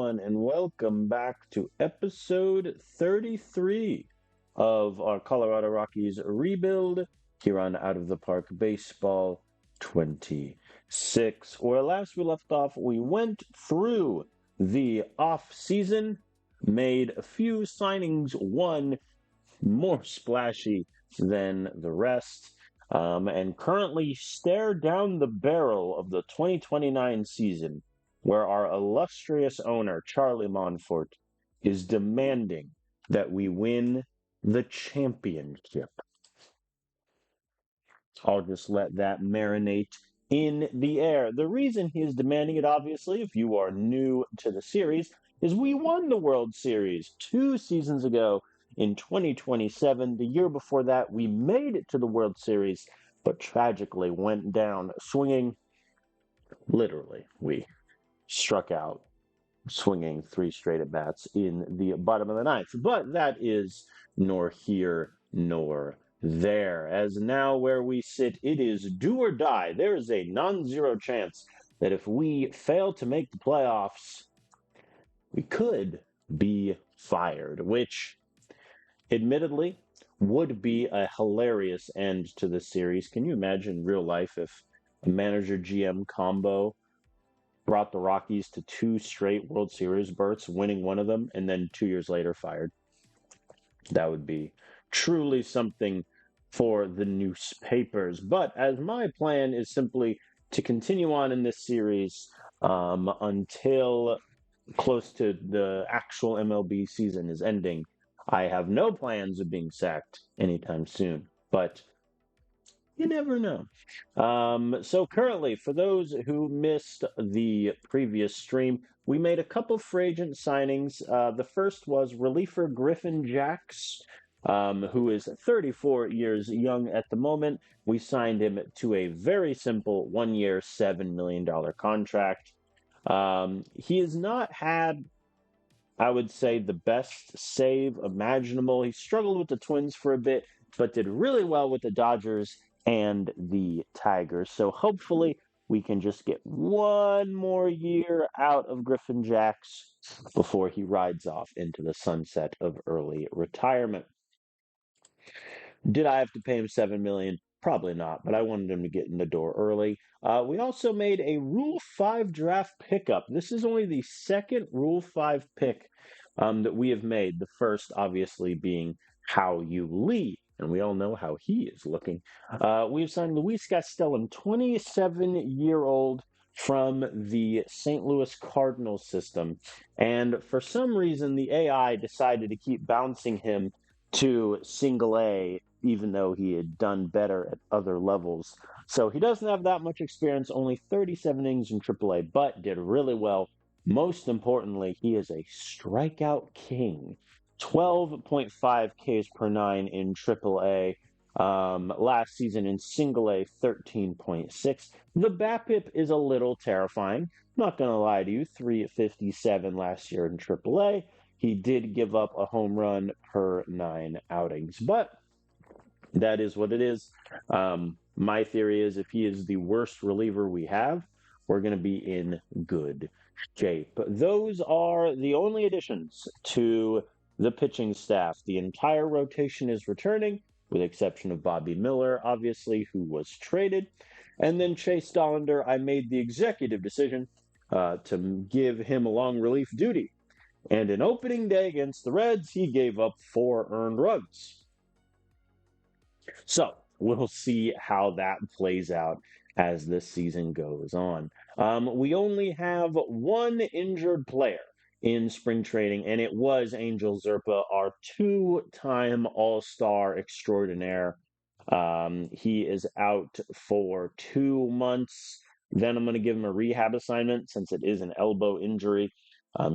everyone, and welcome back to episode 33 of our Colorado Rockies rebuild here on Out of the Park Baseball 26. Where last we left off, we went through the off season, made a few signings, one more splashy than the rest, and currently stare down the barrel of the 2029 season, where our illustrious owner, Charlie Monfort, is demanding that we win the championship. I'll just let that marinate in the air. The reason he is demanding it, obviously, if you are new to the series, is we won the World Series 2 seasons ago in 2027. The year before that, we made it to the World Series, but tragically went down swinging. Literally, we struck out swinging 3 straight at bats in the bottom of the ninth. But that is nor here nor there. As now where we sit, it is do or die. There is a non-zero chance that if we fail to make the playoffs, we could be fired, which admittedly would be a hilarious end to the series. Can you imagine real life if a manager GM combo brought the Rockies to 2 straight World Series berths, winning one of them, and then 2 years later fired? That would be truly something for the newspapers. But as my plan is simply to continue on in this series until close to the actual MLB season is ending, I have no plans of being sacked anytime soon. But you never know. So currently, for those who missed the previous stream, we made a couple free agent signings. The first was reliever Griffin Jax, who is 34 years young at the moment. We signed him to a very simple 1-year, $7 million contract. He has not had, I would say, the best save imaginable. He struggled with the Twins for a bit, but did really well with the Dodgers and the Tigers. So hopefully we can just get one more year out of Griffin Jax before he rides off into the sunset of early retirement. Did I have to pay him $7 million? Probably not, but I wanted him to get in the door early. We also made a Rule 5 draft pickup. This is only the second Rule 5 pick that we have made. The first, obviously, being Hao Yu Lee, and we all know how he is looking. We've signed Luis Castellan, 27-year-old from the St. Louis Cardinals system. And for some reason, the AI decided to keep bouncing him to single A, even though he had done better at other levels. So he doesn't have that much experience, only 37 innings in AAA, but did really well. Most importantly, he is a strikeout king. 12.5 Ks per 9 in AAA. Last season in single A, 13.6. The BABIP is a little terrifying. Not going to lie to you, 357 last year in AAA. He did give up a home run per 9 outings, but that is what it is. My theory is if he is the worst reliever we have, we're going to be in good shape. Those are the only additions to the pitching staff. The entire rotation is returning, with the exception of Bobby Miller, obviously, who was traded. And then Chase Dollander, I made the executive decision to give him a long relief duty. And in opening day against the Reds, he gave up 4 earned runs. So we'll see how that plays out as this season goes on. We only have one injured player in spring training, and it was Angel Zerpa, our 2-time All-Star extraordinaire. He is out for 2 months. Then I'm going to give him a rehab assignment since it is an elbow injury.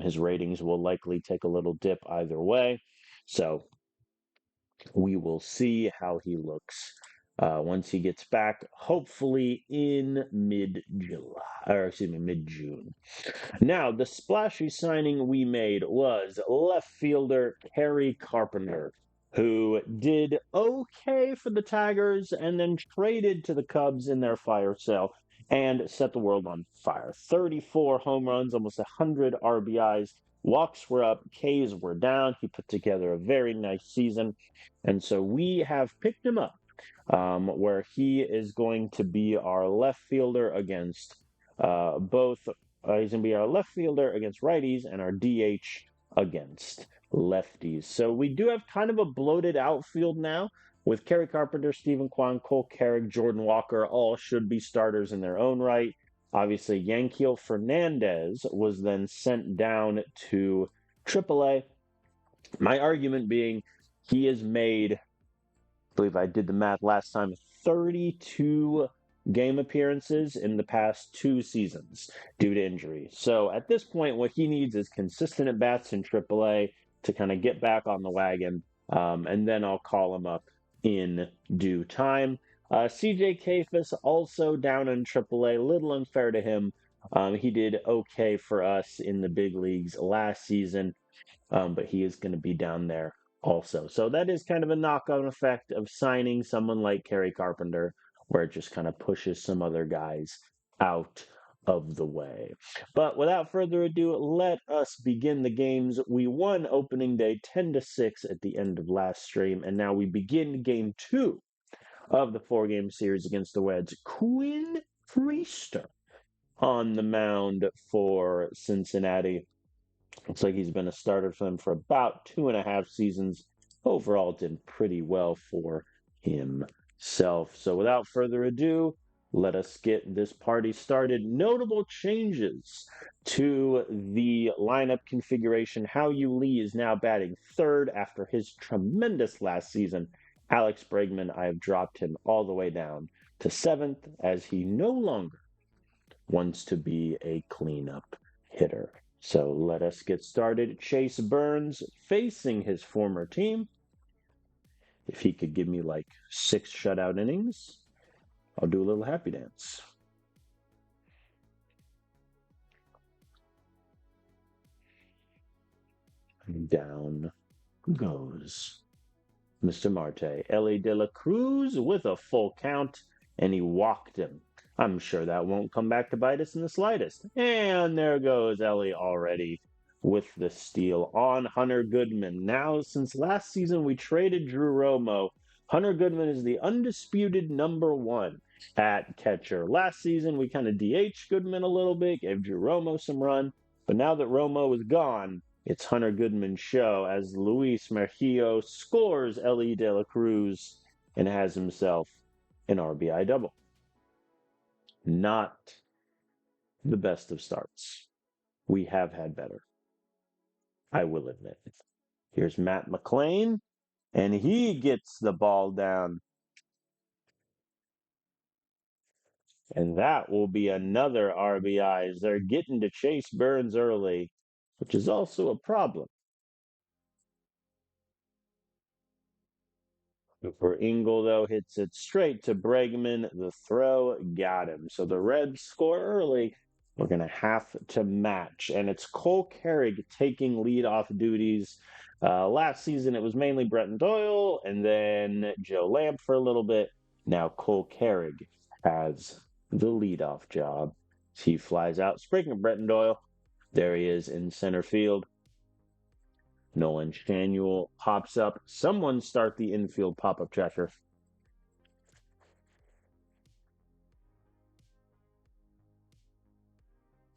His ratings will likely take a little dip either way. So we will see how he looks once he gets back, hopefully in mid-June. Now, the splashy signing we made was left fielder Kerry Carpenter, who did okay for the Tigers and then traded to the Cubs in their fire sale and set the world on fire. 34 home runs, almost 100 RBIs. Walks were up, Ks were down. He put together a very nice season. And so we have picked him up, where he is going to be our left fielder against both. He's going to be our left fielder against righties and our DH against lefties. So we do have kind of a bloated outfield now with Kerry Carpenter, Stephen Kwan, Cole Carrick, Jordan Walker. All should be starters in their own right. Obviously, Yankiel Fernandez was then sent down to AAA. My argument being he has made, I believe I did the math last time, 32 game appearances in the past 2 seasons due to injury. So at this point, what he needs is consistent at bats in AAA to kind of get back on the wagon, and then I'll call him up in due time. CJ Kafis also down in AAA, a little unfair to him. He did okay for us in the big leagues last season, but he is going to be down there also. So that is kind of a knock-on effect of signing someone like Kerry Carpenter, where it just kind of pushes some other guys out of the way. But without further ado, let us begin the games. We won opening day 10-6 at the end of last stream, and now we begin game 2 of the 4-game series against the Reds. Quinn Priester on the mound for Cincinnati. Looks like he's been a starter for them for about 2.5 seasons. Overall, did pretty well for himself. So without further ado, let us get this party started. Notable changes to the lineup configuration. Hao-Yu Lee is now batting third after his tremendous last season. Alex Bregman, I have dropped him all the way down to seventh, as he no longer wants to be a cleanup hitter. So let us get started. Chase Burns facing his former team. If he could give me like 6 shutout innings, I'll do a little happy dance. Down goes Mr. Marte. Ellie De La Cruz with a full count, and he walked him. I'm sure that won't come back to bite us in the slightest. And there goes Ellie already with the steal on Hunter Goodman. Now, since last season we traded Drew Romo, Hunter Goodman is the undisputed #1 at catcher. Last season we kind of DH Goodman a little bit, gave Drew Romo some run. But now that Romo is gone, it's Hunter Goodman's show as Luis Mejio scores Ellie De La Cruz and has himself an RBI double. Not the best of starts. We have had better, I will admit. Here's Matt McLean, and he gets the ball down. And that will be another RBI as they're getting to Chase Burns early, which is also a problem. For Engel, though, hits it straight to Bregman. The throw got him. So the Reds score early. We're going to have to match. And it's Cole Carrick taking leadoff duties. Last season, it was mainly Bretton Doyle and then Joe Lamp for a little bit. Now Cole Carrick has the leadoff job. He flies out. Speaking of Bretton Doyle, there he is in center field. Nolan Shanuel pops up. Someone start the infield pop-up tracker.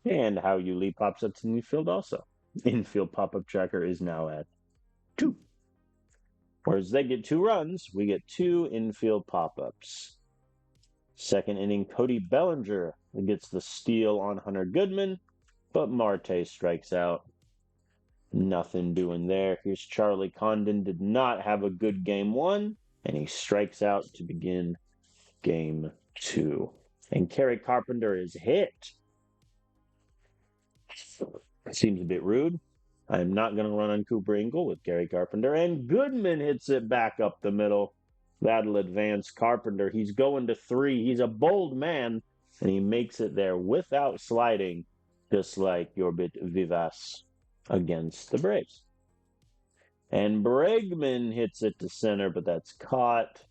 And Hao-Yu Lee pops up to the infield also. Infield pop-up tracker is now at 2. Whereas they get 2 runs, we get 2 infield pop-ups. Second inning, Cody Bellinger gets the steal on Hunter Goodman, but Marte strikes out. Nothing doing there. Here's Charlie Condon. Did not have a good game 1, and he strikes out to begin game 2. And Kerry Carpenter is hit. Seems a bit rude. I'm not going to run on Cooper Engel with Kerry Carpenter. And Goodman hits it back up the middle. That'll advance Carpenter. He's going to 3. He's a bold man, and he makes it there without sliding, just like Yorbit Vivas against the Braves. And Bregman hits it to center, but that's caught.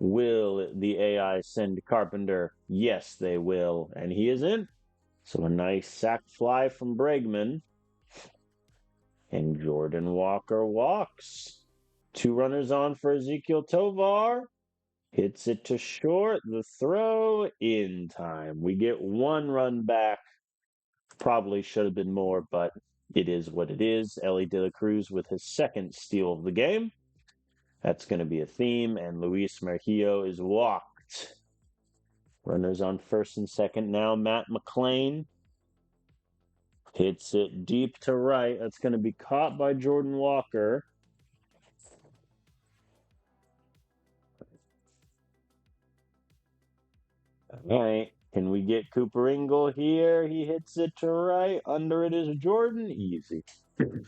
Will the AI send Carpenter? Yes, they will. And he is in. So a nice sac fly from Bregman. And Jordan Walker walks. 2 runners on for Ezekiel Tovar. Hits it to short. The throw in time. We get 1 run back. Probably should have been more, but it is what it is. Ellie De La Cruz with his 2nd steal of the game. That's going to be a theme. And Luis Mejio is walked. Runners on 1st and 2nd now. Matt McLean hits it deep to right. That's going to be caught by Jordan Walker. All right. Can we get Cooper Ingle here? He hits it to right. Under it is Jordan. Easy.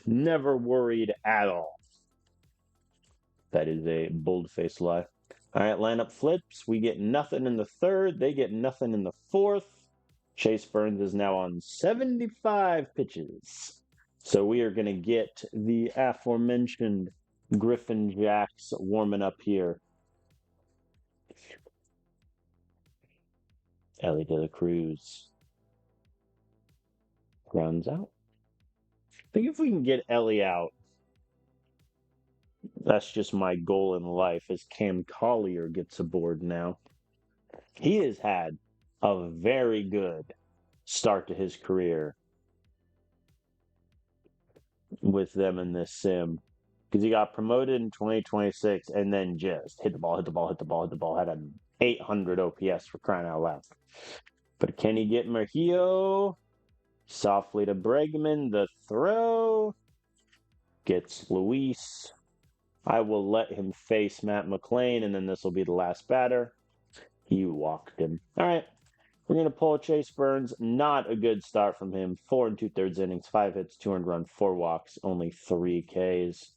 Never worried at all. That is a bold-faced lie. All right, lineup flips. We get nothing in the 3rd. They get nothing in the 4th. Chase Burns is now on 75 pitches. So we are going to get the aforementioned Griffin Jacks warming up here. Ellie De La Cruz grounds out. I think if we can get Ellie out, that's just my goal in life as Cam Collier gets aboard now. He has had a very good start to his career with them in this sim because he got promoted in 2026 and then just hit the ball, had an 800 OPS for crying out loud. But can he get Mejio? Softly to Bregman, the throw gets Luis. I will let him face Matt McLean, and then this will be the last batter. He walked him. All right. We're going to pull Chase Burns. Not a good start from him. 4 2/3 innings, 5 hits, 2 earned run, 4 walks, only 3 Ks.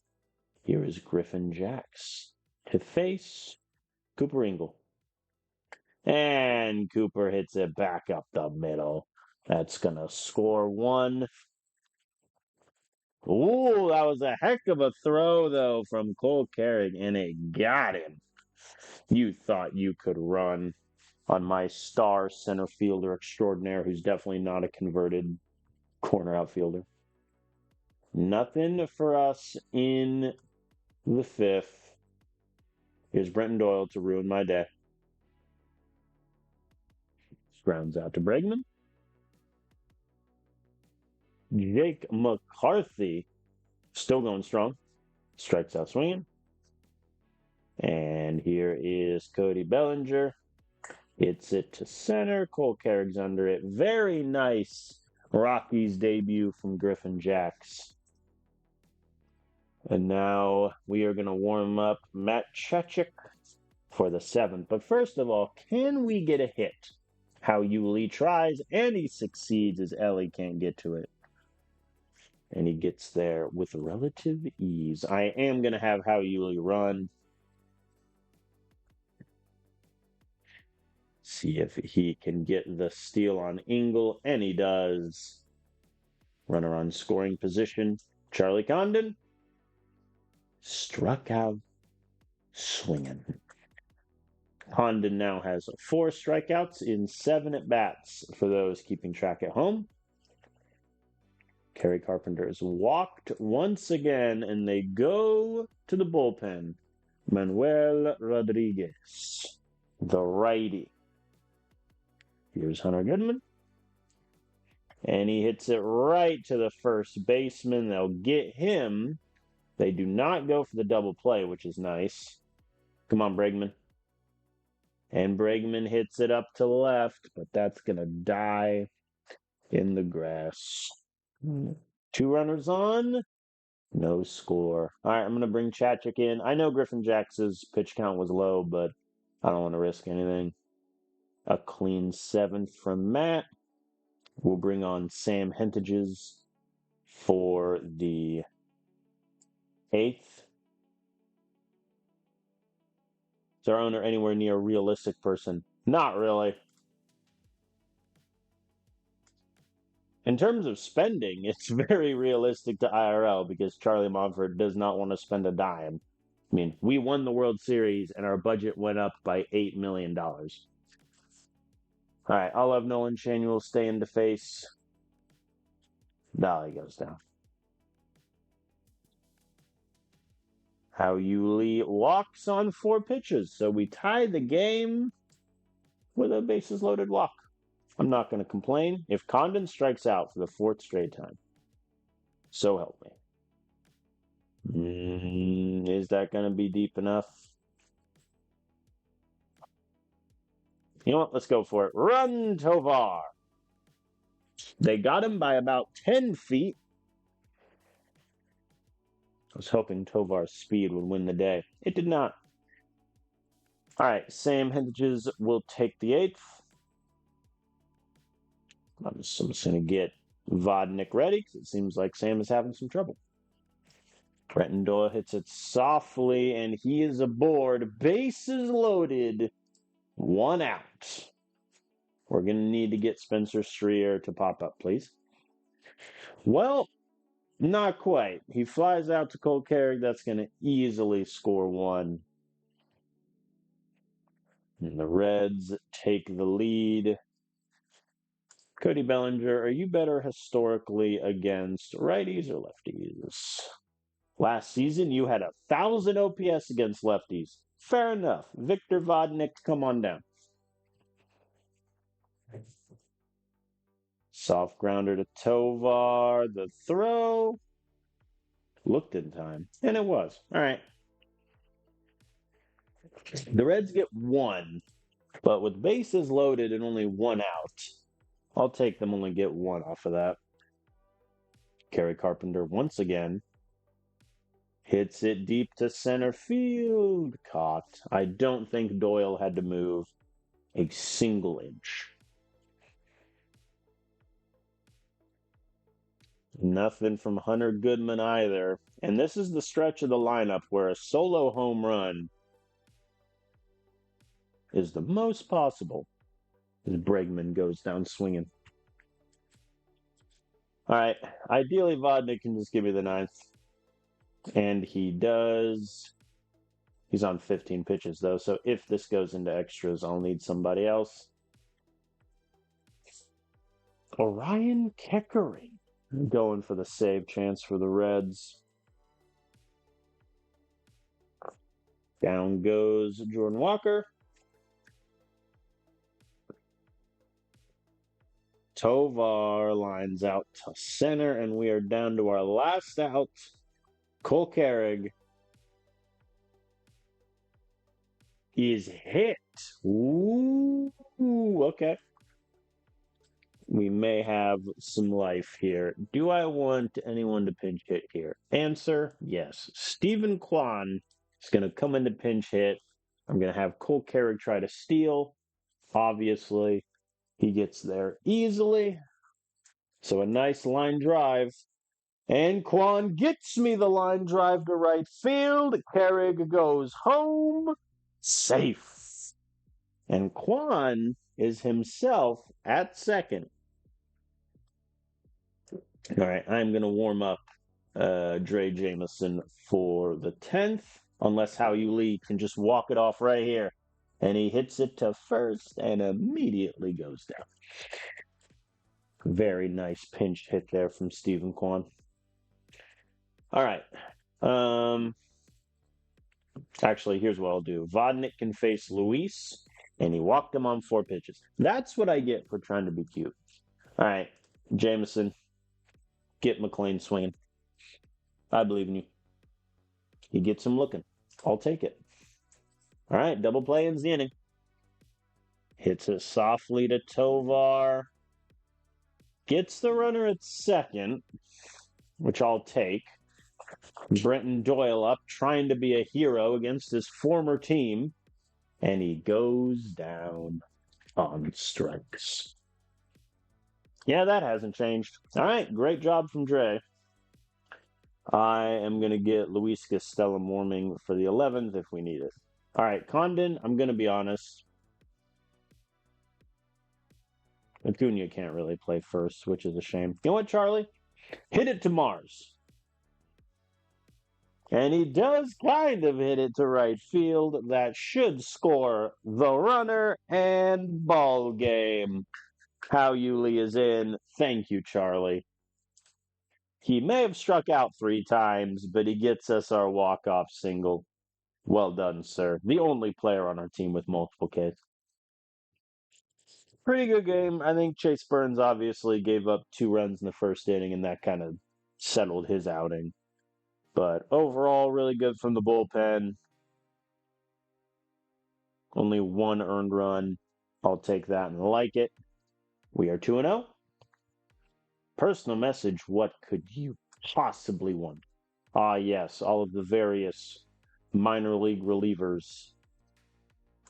Here is Griffin Jacks to face Cooper Ingle. And Cooper hits it back up the middle. That's going to score 1. Ooh, that was a heck of a throw, though, from Cole Carrick, and it got him. You thought you could run on my star center fielder extraordinaire, who's definitely not a converted corner outfielder. Nothing for us in the 5th. Here's Brenton Doyle to ruin my day. Grounds out to Bregman. Jake McCarthy still going strong. Strikes out swinging. And here is Cody Bellinger. Hits it to center. Cole Carrick's under it. Very nice Rockies debut from Griffin Jacks. And now we are going to warm up Matt Chechik for the 7th. But first of all, can we get a hit? How Yuli tries, and he succeeds as Ellie can't get to it. And he gets there with relative ease. I am going to have How Yuli run. See if he can get the steal on Ingle, and he does. Runner on scoring position. Charlie Condon struck out swinging. Condon now has 4 strikeouts in 7 at-bats for those keeping track at home. Kerry Carpenter is walked once again, and they go to the bullpen. Manuel Rodriguez, the righty. Here's Hunter Goodman. And he hits it right to the first baseman. They'll get him. They do not go for the double play, which is nice. Come on, Bregman. And Bregman hits it up to left, but that's going to die in the grass. 2 runners on. No score. All right, I'm going to bring Chachik in. I know Griffin Jacks' pitch count was low, but I don't want to risk anything. A clean 7th from Matt. We'll bring on Sam Hentages for the 8th. Is our owner anywhere near a realistic person? Not really. In terms of spending, it's very realistic to IRL because Charlie Monfort does not want to spend a dime. I mean, we won the World Series and our budget went up by $8 million. All right, I'll have Nolan Shanuel stay in to face. Dolly goes down. How Lee walks on 4 pitches. So we tie the game with a bases loaded walk. I'm not going to complain if Condon strikes out for the 4th straight time. So help me. Is that going to be deep enough? You know what? Let's go for it. Run, Tovar. They got him by about 10 feet. I was hoping Tovar's speed would win the day. It did not. All right, Sam Hentges will take the 8th. I'm just going to get Vodnik ready because it seems like Sam is having some trouble. Brenton Doyle hits it softly, and he is aboard. Bases loaded. 1 out. We're going to need to get Spencer Strier to pop up, please. Well, not quite. He flies out to Cole Carrick. That's going to easily score 1. And the Reds take the lead. Cody Bellinger, are you better historically against righties or lefties? Last season, you had 1,000 OPS against lefties. Fair enough. Victor Vodnik, come on down. Soft grounder to Tovar. The throw looked in time, and it was. All right. The Reds get 1, but with bases loaded and only 1 out, I'll take them only get 1 off of that. Kerry Carpenter once again hits it deep to center field. Caught. I don't think Doyle had to move a single inch. Nothing from Hunter Goodman either. And this is the stretch of the lineup where a solo home run is the most possible as Bregman goes down swinging. All right. Ideally, Vodnik can just give me the 9th. And he does. He's on 15 pitches, though. So if this goes into extras, I'll need somebody else. Orion Keckering going for the save chance for the Reds. Down goes Jordan Walker. Tovar lines out to center, and we are down to our last out. Cole Carrig is hit. Ooh, okay. We may have some life here. Do I want anyone to pinch hit here? Answer, yes. Stephen Kwan is going to come in to pinch hit. I'm going to have Cole Carrig try to steal. Obviously, he gets there easily. So a nice line drive. And Kwan gets me the line drive to right field. Carrig goes home safe. And Kwan is himself at second. All right, I'm going to warm up Dre Jameson for the 10th, unless Howie Lee can just walk it off right here. And he hits it to first and immediately goes down. Very nice pinch hit there from Stephen Kwan. All right. Actually, here's what I'll do. Vodnik can face Luis, and he walked him on 4 pitches. That's what I get for trying to be cute. All right, Jameson, get McLean swinging. I believe in you. He gets him looking. I'll take it. All right, double play ends the inning. Hits it softly to Tovar. Gets the runner at second, which I'll take. Brenton Doyle up, trying to be a hero against his former team. And he goes down on strikes. Yeah, that hasn't changed. All right, great job from Dre. I am going to get Luis Castellum warming for the 11th if we need it. All right, Condon, I'm going to be honest. Acuna can't really play first, which is a shame. You know what, Charlie? Hit it to Mars. And he does kind of hit it to right field. That should score the runner and ball game. How Yuli is in. Thank you, Charlie. He may have struck out 3 times, but he gets us our walk-off single. Well done, sir. The only player on our team with multiple Ks. Pretty good game. I think Chase Burns obviously gave up 2 runs in the first inning, and that kind of settled his outing. But overall, really good from the bullpen. Only 1 earned run. I'll take that and like it. We are 2-0. Personal message, what could you possibly want? Ah, yes, all of the various minor league relievers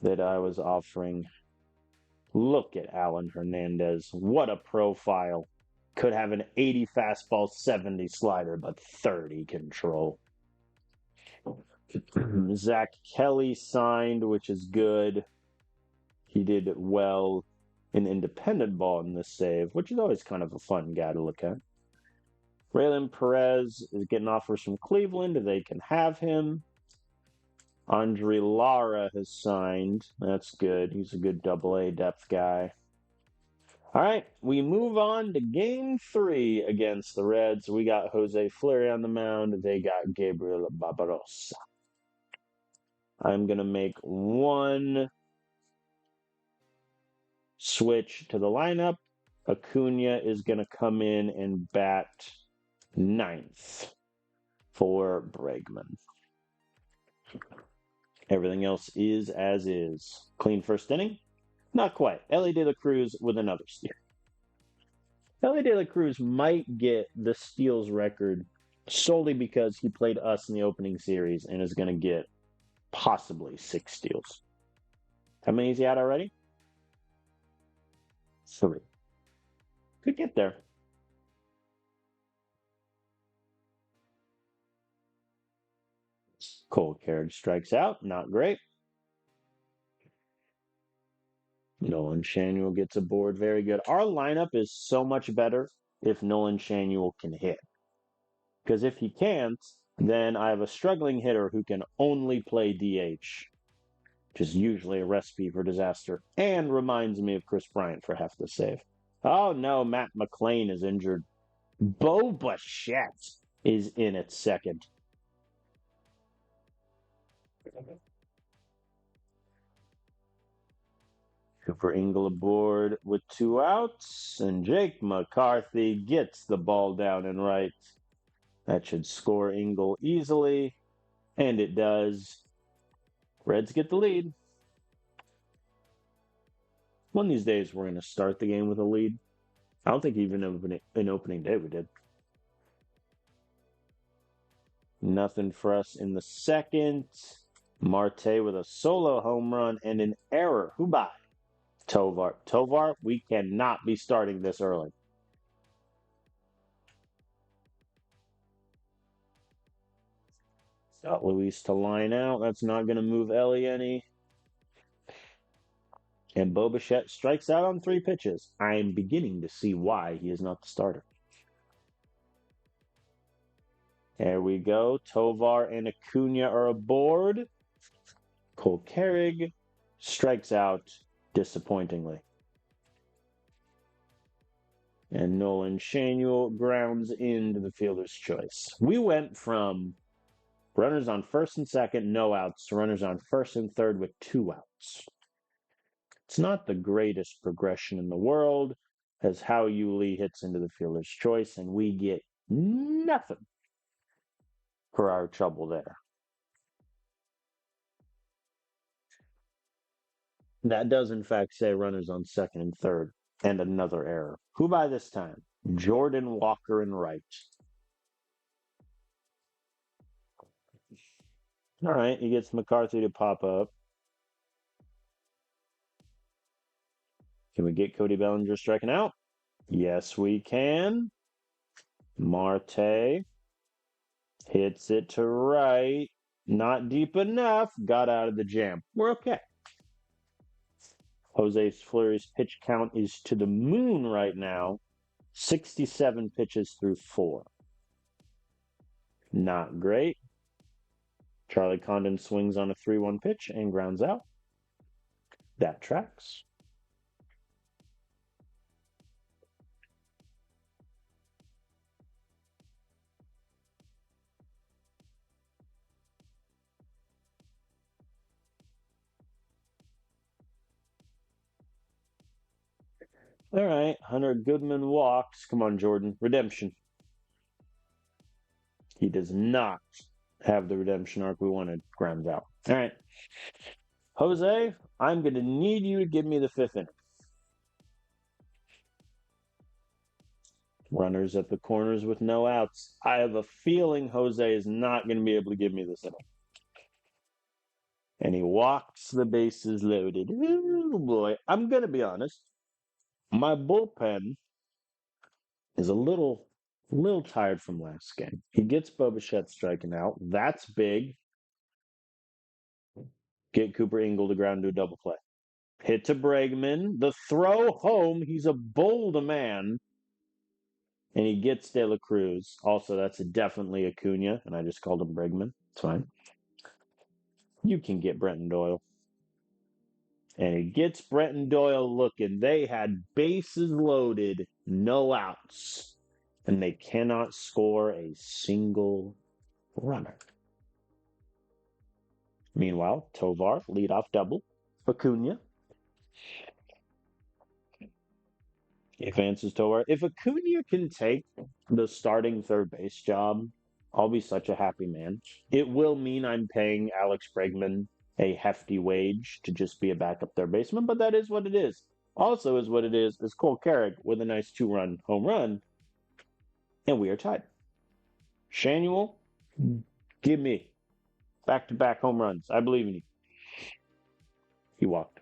that I was offering. Look at Alan Hernandez. What a profile. Could have an 80 fastball, 70 slider, but 30 control. Zach Kelly signed, which is good. He did well in independent ball in this save, which is always kind of a fun guy to look at. Raylan Perez is getting offers from Cleveland. They can have him. Andre Lara has signed. That's good. He's a good AA depth guy. All right, we move on to game 3 against the Reds. We got Jose Fleury on the mound. They got Gabriel Barbarossa. I'm going to make one switch to the lineup. Acuna is going to come in and bat 9th for Bregman. Everything else is as is. Clean first inning? Not quite. Ellie De La Cruz with another steal. Ellie De La Cruz might get the steals record solely because he played us in the opening series and is going to get possibly 6 steals. How many is he at already? 3. Could get there. Cold Carriage strikes out. Not great. Nolan Shanuel gets aboard. Very good. Our lineup is so much better if Nolan Shanuel can hit. Because if he can't, then I have a struggling hitter who can only play DH, which is usually a recipe for disaster, and reminds me of Chris Bryant for half the save. Oh no, Matt McClain is injured. Bo Bichette is in at second. Cooper Ingle aboard with 2 outs, and Jake McCarthy gets the ball down and right. That should score Ingle easily, and it does. Reds get the lead. One of these days, we're going to start the game with a lead. I don't think even in opening day we did. Nothing for us in the second. Marte with a solo home run and an error. Who by? Tovar. Tovar, we cannot be starting this early. Got Luis to line out. That's not going to move Ellie any. And Bo Bichette strikes out on 3 pitches. I am beginning to see why he is not the starter. There we go. Tovar and Acuna are aboard. Cole Carrig strikes out disappointingly. And Nolan Shanuel grounds into the fielder's choice. We went from runners on first and second, no outs, to runners on first and third with 2 outs. It's not the greatest progression in the world as How Yuli hits into the fielder's choice, and we get nothing for our trouble there. That does, in fact, say runners on second and third, and another error. Who by this time? Jordan Walker and right. All right, he gets McCarthy to pop up. Can we get Cody Bellinger striking out? Yes, we can. Marte hits it to right. Not deep enough. Got out of the jam. We're okay. Jose Fleury's pitch count is to the moon right now. 67 pitches through 4. Not great. Charlie Condon swings on a 3-1 pitch and grounds out. That tracks. All right, Hunter Goodman walks. Come on, Jordan. Redemption. He does not have the redemption arc we wanted. Grounds out. All right. Jose, I'm going to need you to give me the 5th inning. Runners at the corners with no outs. I have a feeling Jose is not going to be able to give me this inning. And he walks the bases loaded. Oh boy. I'm going to be honest. My bullpen is a little tired from last game. He gets Bobichette striking out. That's big. Get Cooper Ingle to ground to a double play. Hit to Bregman. The throw home. He's a bold man. And he gets De La Cruz. Also, that's definitely Acuna, and I just called him Bregman. It's fine. You can get Brenton Doyle. And he gets Brenton Doyle looking. They had bases loaded, no outs. And they cannot score a single runner. Meanwhile, Tovar, leadoff double. Acuna. Advances Tovar. If Acuna can take the starting third base job, I'll be such a happy man. It will mean I'm paying Alex Bregman a hefty wage to just be a backup third baseman, but that is what it is. Also is what it is Cole Carrick with a nice 2-run home run, and we are tied. Shanuel, give me back-to-back home runs. I believe in you. He walked.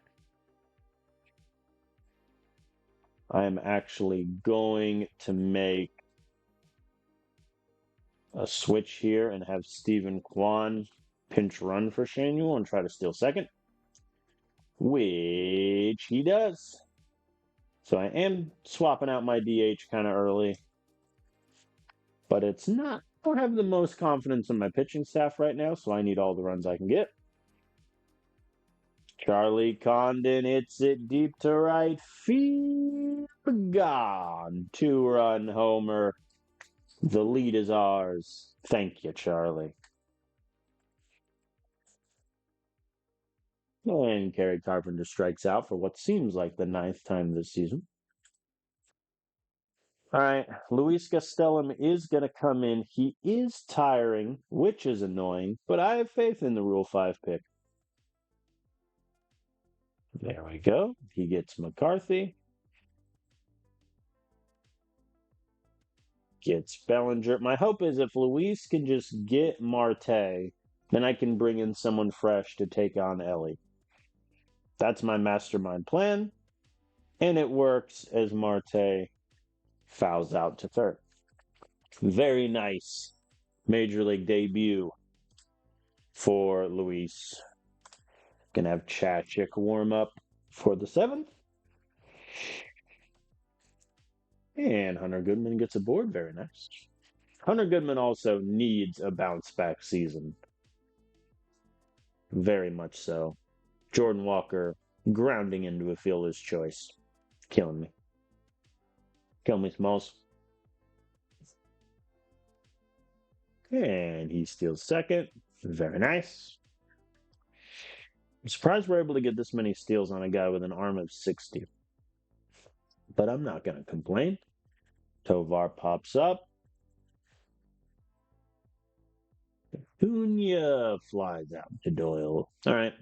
I am actually going to make a switch here and have Stephen Kwan pinch run for Shanuel and try to steal second, which he does. So I am swapping out my DH kind of early, but it's not. I don't have the most confidence in my pitching staff right now, so I need all the runs I can get. Charlie Condon hits it deep to right field. Gone. 2-run homer. The lead is ours. Thank you, Charlie. And Kerry Carpenter strikes out for what seems like the 9th time this season. All right, Luis Castellum is going to come in. He is tiring, which is annoying, but I have faith in the Rule 5 pick. There we go. He gets McCarthy. Gets Bellinger. My hope is if Luis can just get Marte, then I can bring in someone fresh to take on Ellie. That's my mastermind plan, and it works as Marte fouls out to third. Very nice Major League debut for Luis. Gonna have Chachik warm up for the 7th. And Hunter Goodman gets aboard. Very nice. Hunter Goodman also needs a bounce back season. Very much so. Jordan Walker grounding into a fielder's choice. Killing me. Kill me, Smalls. And he steals second. Very nice. I'm surprised we're able to get this many steals on a guy with an arm of 60. But I'm not going to complain. Tovar pops up. Acuna flies out to Doyle. All right.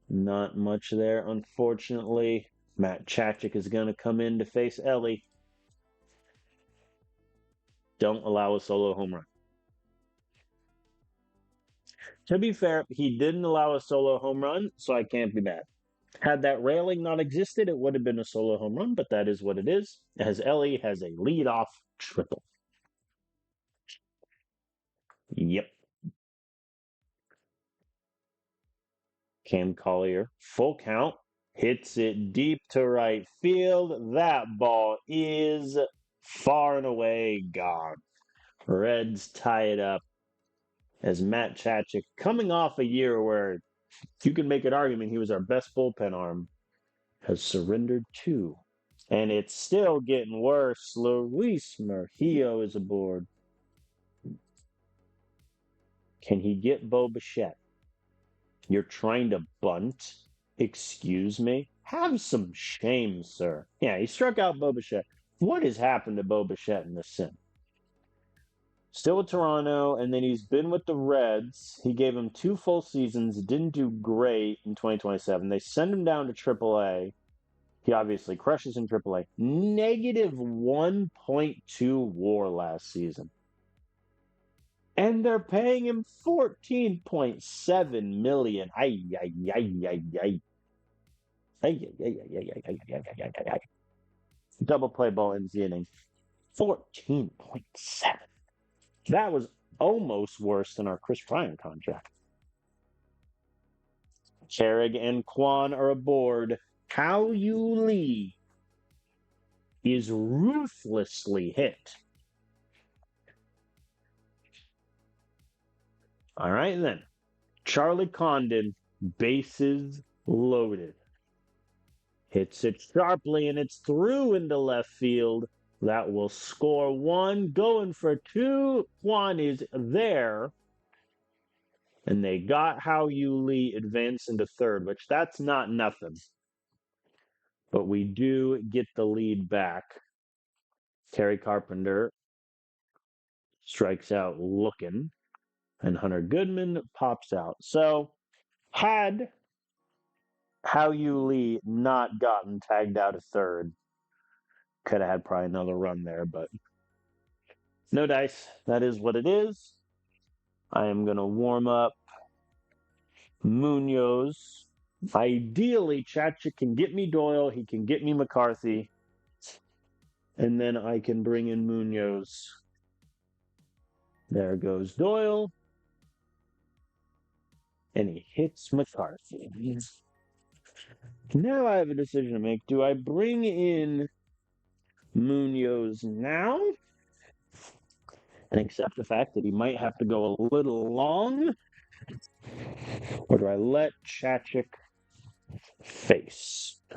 Not much there, unfortunately. Matt Chachik is going to come in to face Ellie. Don't allow a solo home run. To be fair, he didn't allow a solo home run, so I can't be mad. Had that railing not existed, it would have been a solo home run, but that is what it is, as Ellie has a leadoff triple. Yep. Cam Collier, full count, hits it deep to right field. That ball is far and away gone. Reds tie it up as Matt Chachik, coming off a year where you can make an argument he was our best bullpen arm, has surrendered too. And it's still getting worse. Luis Murguia is aboard. Can he get Bo Bichette? You're trying to bunt? Excuse me? Have some shame, sir. Yeah, he struck out Bo Bichette. What has happened to Bo Bichette in this sim? Still with Toronto, and then he's been with the Reds. He gave him 2 full seasons, didn't do great in 2027. They send him down to AAA. He obviously crushes in AAA. Negative 1.2 WAR last season. And they're paying him 14.7 million. Ay, ay, ay, ay, ay. Ay, ay, ay, ay, ay, ay, ay, ay, ay, ay. Double play ball ends the inning. 14.7. That was almost worse than our Chris Bryant contract. Carrig and Kwan are aboard. How Yu Lee is ruthlessly hit. All right, then. Charlie Condon, bases loaded. Hits it sharply, and it's through into left field. That will score one. Going for two. Kwan is there. And they got How Yu Lee advance into third, which that's not nothing. But we do get the lead back. Terry Carpenter strikes out looking, and Hunter Goodman pops out. So, had How Yu Lee not gotten tagged out of third, could have had probably another run there, but no dice. That is what it is. I am going to warm up Munoz. Ideally, Chachik can get me Doyle. He can get me McCarthy. And then I can bring in Munoz. There goes Doyle. And he hits McCarthy. Now I have a decision to make. Do I bring in Munoz now and accept the fact that he might have to go a little long? Or do I let Chachik face? I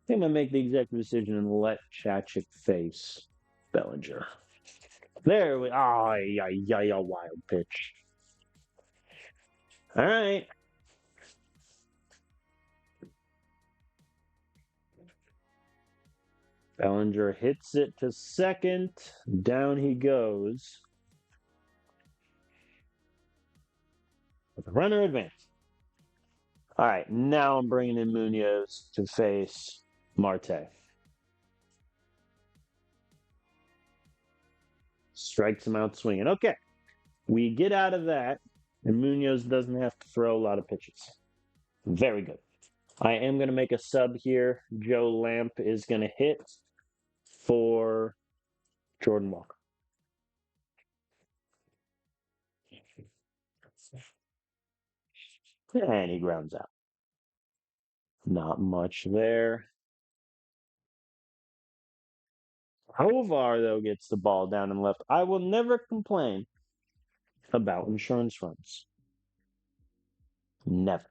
think I'm going to make the executive decision and let Chachik face Bellinger. There we are. A wild pitch. All right. Bellinger hits it to second. Down he goes. With the runner advance. All right, now I'm bringing in Munoz to face Marte. Strikes him out swinging. Okay, we get out of that, and Munoz doesn't have to throw a lot of pitches. Very good. I am going to make a sub here. Joe Lamp is going to hit for Jordan Walker. And he grounds out. Not much there. Hovar, though, gets the ball down and left. I will never complain about insurance runs. Never.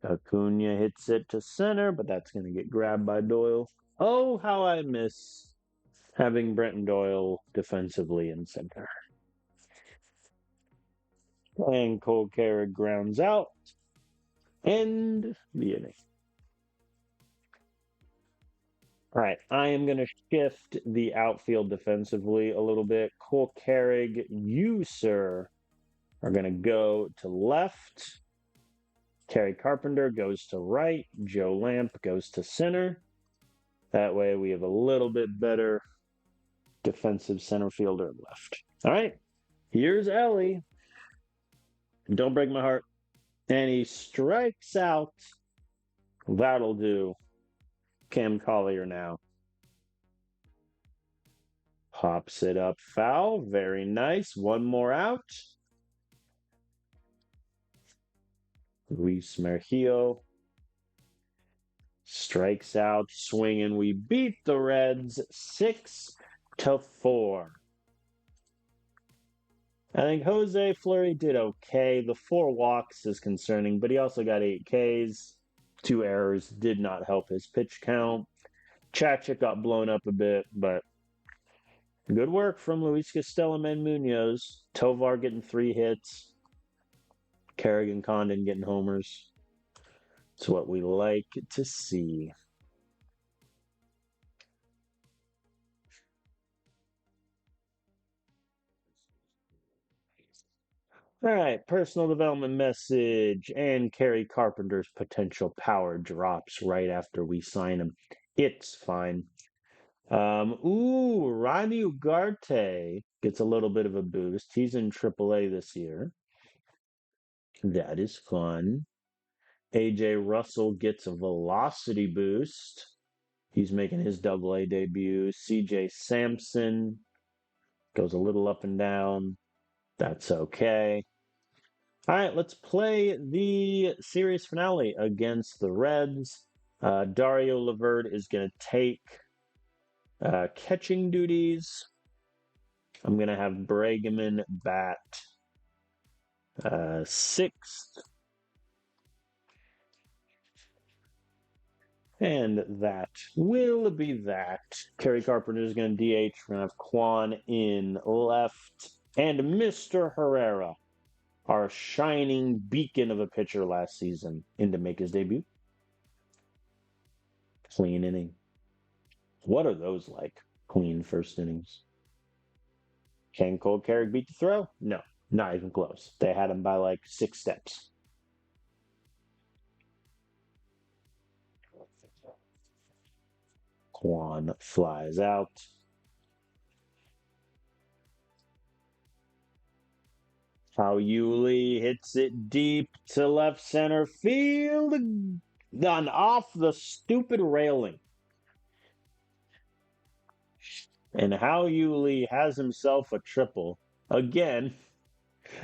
Acuna hits it to center, but that's going to get grabbed by Doyle. Oh, how I miss having Brenton Doyle defensively in center. And Cole Carrick grounds out. End the inning. All right, I am going to shift the outfield defensively a little bit. Cole Carrick, you, sir, are going to go to left. Terry Carpenter goes to right. Joe Lamp goes to center. That way we have a little bit better defensive center fielder left. All right, here's Ellie. Don't break my heart. And he strikes out. That'll do. Cam Collier now. Pops it up foul. Very nice. One more out. Luis Murguia strikes out swinging. We beat the Reds 6-4. I think Jose Fleury did okay. The 4 walks is concerning, but he also got 8 Ks. 2 errors did not help his pitch count. Chachik got blown up a bit, but good work from Luis Castellum and Munoz. Tovar getting 3 hits. Kerrigan Condon getting homers. It's what we like to see. All right, personal development message. And Kerry Carpenter's potential power drops right after we sign him. It's fine. Ronnie Ugarte gets a little bit of a boost. He's in AAA this year. That is fun. AJ Russell gets a velocity boost. He's making his AA debut. CJ Sampson goes a little up and down. That's okay. All right, let's play the series finale against the Reds. Dario Laverde is going to take catching duties. I'm going to have Bregman bat sixth. And that will be that. Kerry Carpenter is going to DH. We're going to have Kwan in left. And Mr. Herrera, our shining beacon of a pitcher last season, in to make his debut. Clean inning. What are those like? Clean first innings. Can Cole Carrick beat the throw? No, not even close. They had him by like 6 steps. Kwan flies out. How Yuli hits it deep to left center field. Done off the stupid railing. And How Yuli has himself a triple. Again,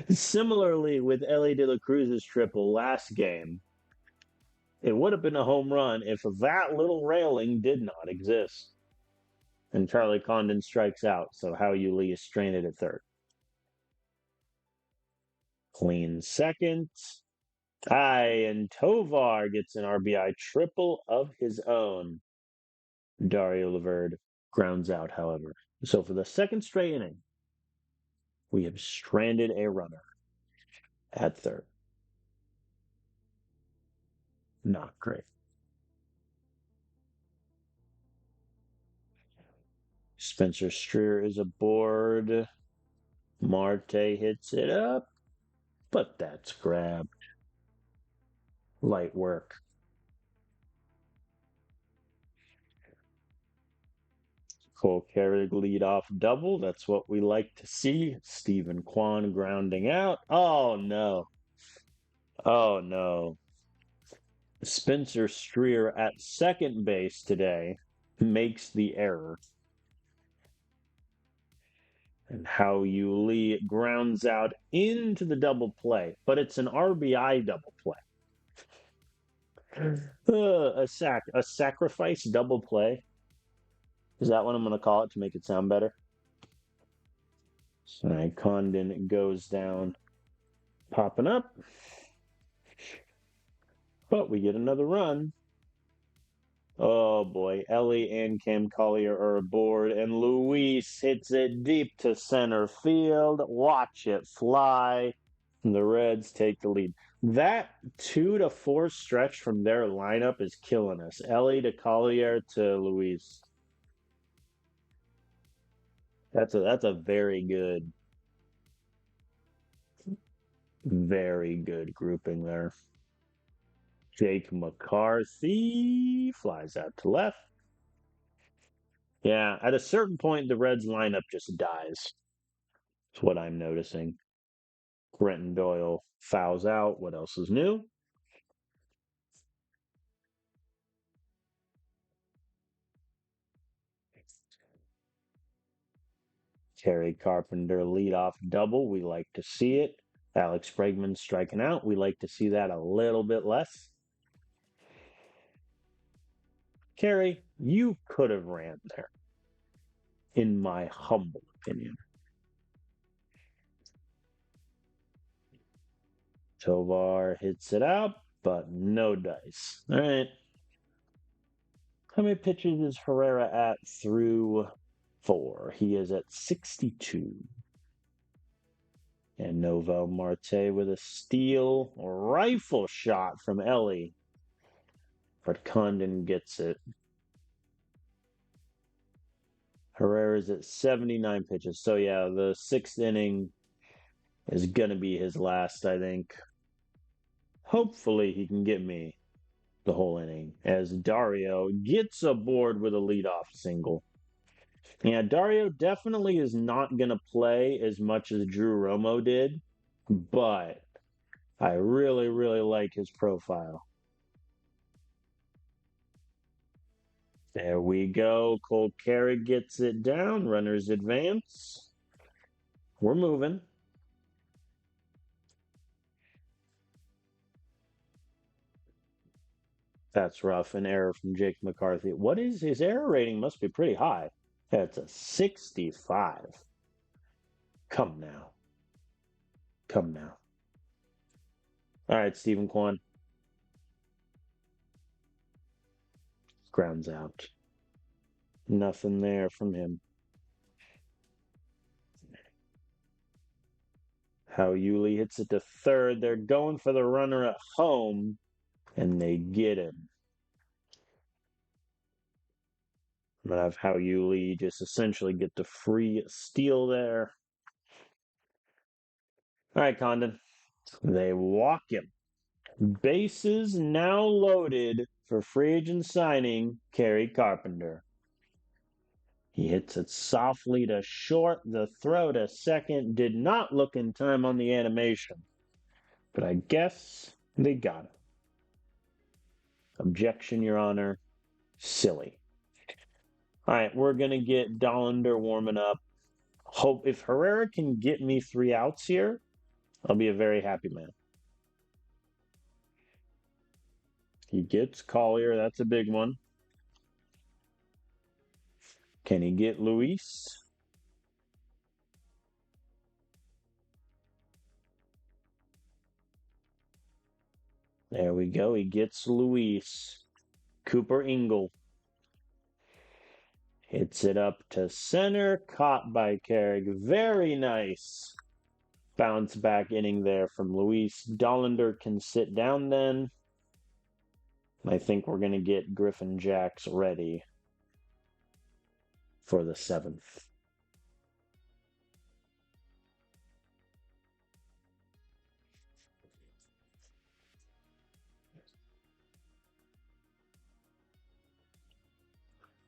similarly with Ellie De La Cruz's triple last game. It would have been a home run if that little railing did not exist. And Charlie Condon strikes out, so How Yuli is stranded at third. Clean second. And Tovar gets an RBI triple of his own. Dario Laverde grounds out, however. So for the second straight inning, we have stranded a runner at third. Not great. Spencer Steer is aboard. Marte hits it up, but that's grabbed. Light work. Cole Carrig lead off double. That's what we like to see. Stephen Kwan grounding out. Oh no. Oh no. Spencer Steer at second base today makes the error. And How Yuli grounds out into the double play, but it's an RBI double play. A sacrifice double play. Is that what I'm going to call it to make it sound better? All right, Condon goes down, popping up. But we get another run. Oh boy, Ellie and Cam Collier are aboard, and Luis hits it deep to center field. Watch it fly. And the Reds take the lead. That 2-4 stretch from their lineup is killing us. Ellie to Collier to Luis. That's a very good grouping there. Jake McCarthy flies out to left. Yeah, at a certain point, the Reds lineup just dies. That's what I'm noticing. Brenton Doyle fouls out. What else is new? Terry Carpenter leadoff double. We like to see it. Alex Bregman striking out. We like to see that a little bit less. Carey, you could have ran there, in my humble opinion. Tovar hits it out, but no dice. All right. How many pitches is Herrera at through 4? He is at 62. And Novo Marte with a steal rifle shot from Ellie. But Condon gets it. Herrera's at 79 pitches. So, yeah, the 6th inning is going to be his last, I think. Hopefully, he can get me the whole inning as Dario gets aboard with a leadoff single. Yeah, Dario definitely is not going to play as much as Drew Romo did, but I really, really like his profile. There we go. Cole Carey gets it down. Runners advance. We're moving. That's rough. An error from Jake McCarthy. What is his error rating? Must be pretty high. That's a 65. Come now. Come now. All right, Stephen Kwan. Grounds out. Nothing there from him. How Yuli hits it to third. They're going for the runner at home, and they get him. I'm going to have How Yuli just essentially get the free steal there. All right, Condon. They walk him. Bases now loaded for free agent signing Kerry Carpenter. He hits it softly to short. The throw to second did not look in time on the animation, but I guess they got it. Objection, Your Honor. Silly. All right, we're going to get Dollander warming up. Hope if Herrera can get me 3 outs here, I'll be a very happy man. He gets Collier. That's a big one. Can he get Luis? There we go. He gets Luis. Cooper Ingle hits it up to center. Caught by Carrick. Very nice. Bounce back inning there from Luis. Dollander can sit down then. I think we're going to get Griffin Jacks ready for the 7th.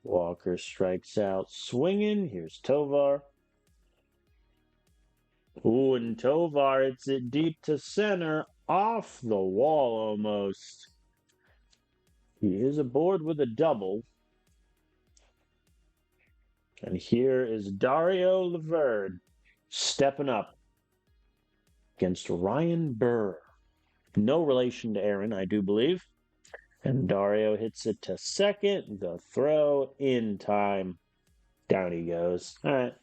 Walker strikes out swinging. Here's Tovar. Ooh, and Tovar hits it deep to center. Off the wall almost. He is aboard with a double. And here is Dario Laverde stepping up against Ryan Burr. No relation to Aaron, I do believe. And Dario hits it to second. The throw in time. Down he goes. All right.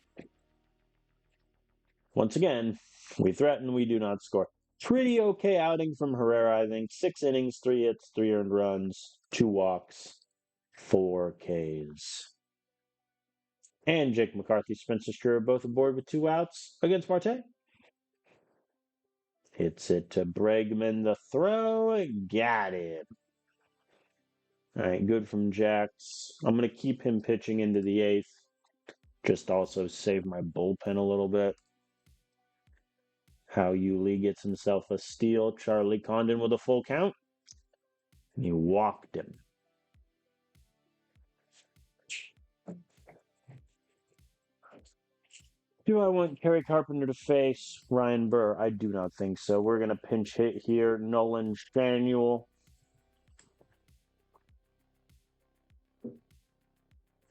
Once again, we threaten, we do not score. Pretty okay outing from Herrera, I think. 6 innings, 3 hits, 3 earned runs, 2 walks, 4 Ks. And Jake McCarthy, Spencer Steer both aboard with 2 outs against Marte. Hits it to Bregman. The throw. Got it. All right, good from Jax. I'm going to keep him pitching into the 8th. Just also save my bullpen a little bit. How Yuli gets himself a steal. Charlie Condon with a full count. And he walked him. Do I want Kerry Carpenter to face Ryan Burr? I do not think so. We're going to pinch hit here. Nolan Shanuel.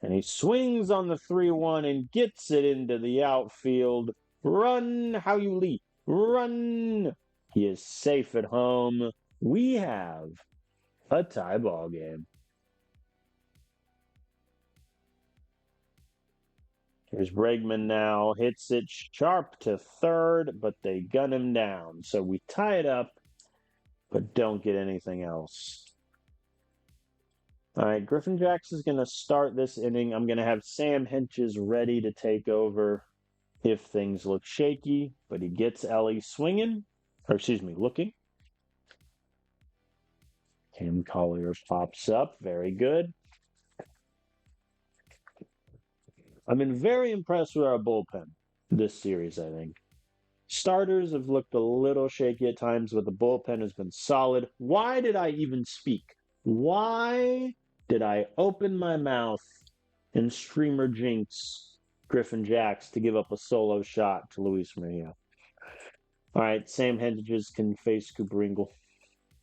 And he swings on the 3-1 and gets it into the outfield. Run, How Yuli. Run! He is safe at home. We have a tie ball game. Here's Bregman now. Hits it sharp to third, but they gun him down. So we tie it up, but don't get anything else. All right, Griffin Jacks is going to start this inning. I'm going to have Sam Henches ready to take over if things look shaky, but he gets Ellie swinging, or excuse me, looking. Cam Collier pops up. Very good. I've been very impressed with our bullpen this series, I think. Starters have looked a little shaky at times, but the bullpen has been solid. Why did I even speak? Why did I open my mouth and streamer jinx Griffin Jacks to give up a solo shot to Luis Maria? All right, Sam Hendages can face Cooper Ingle.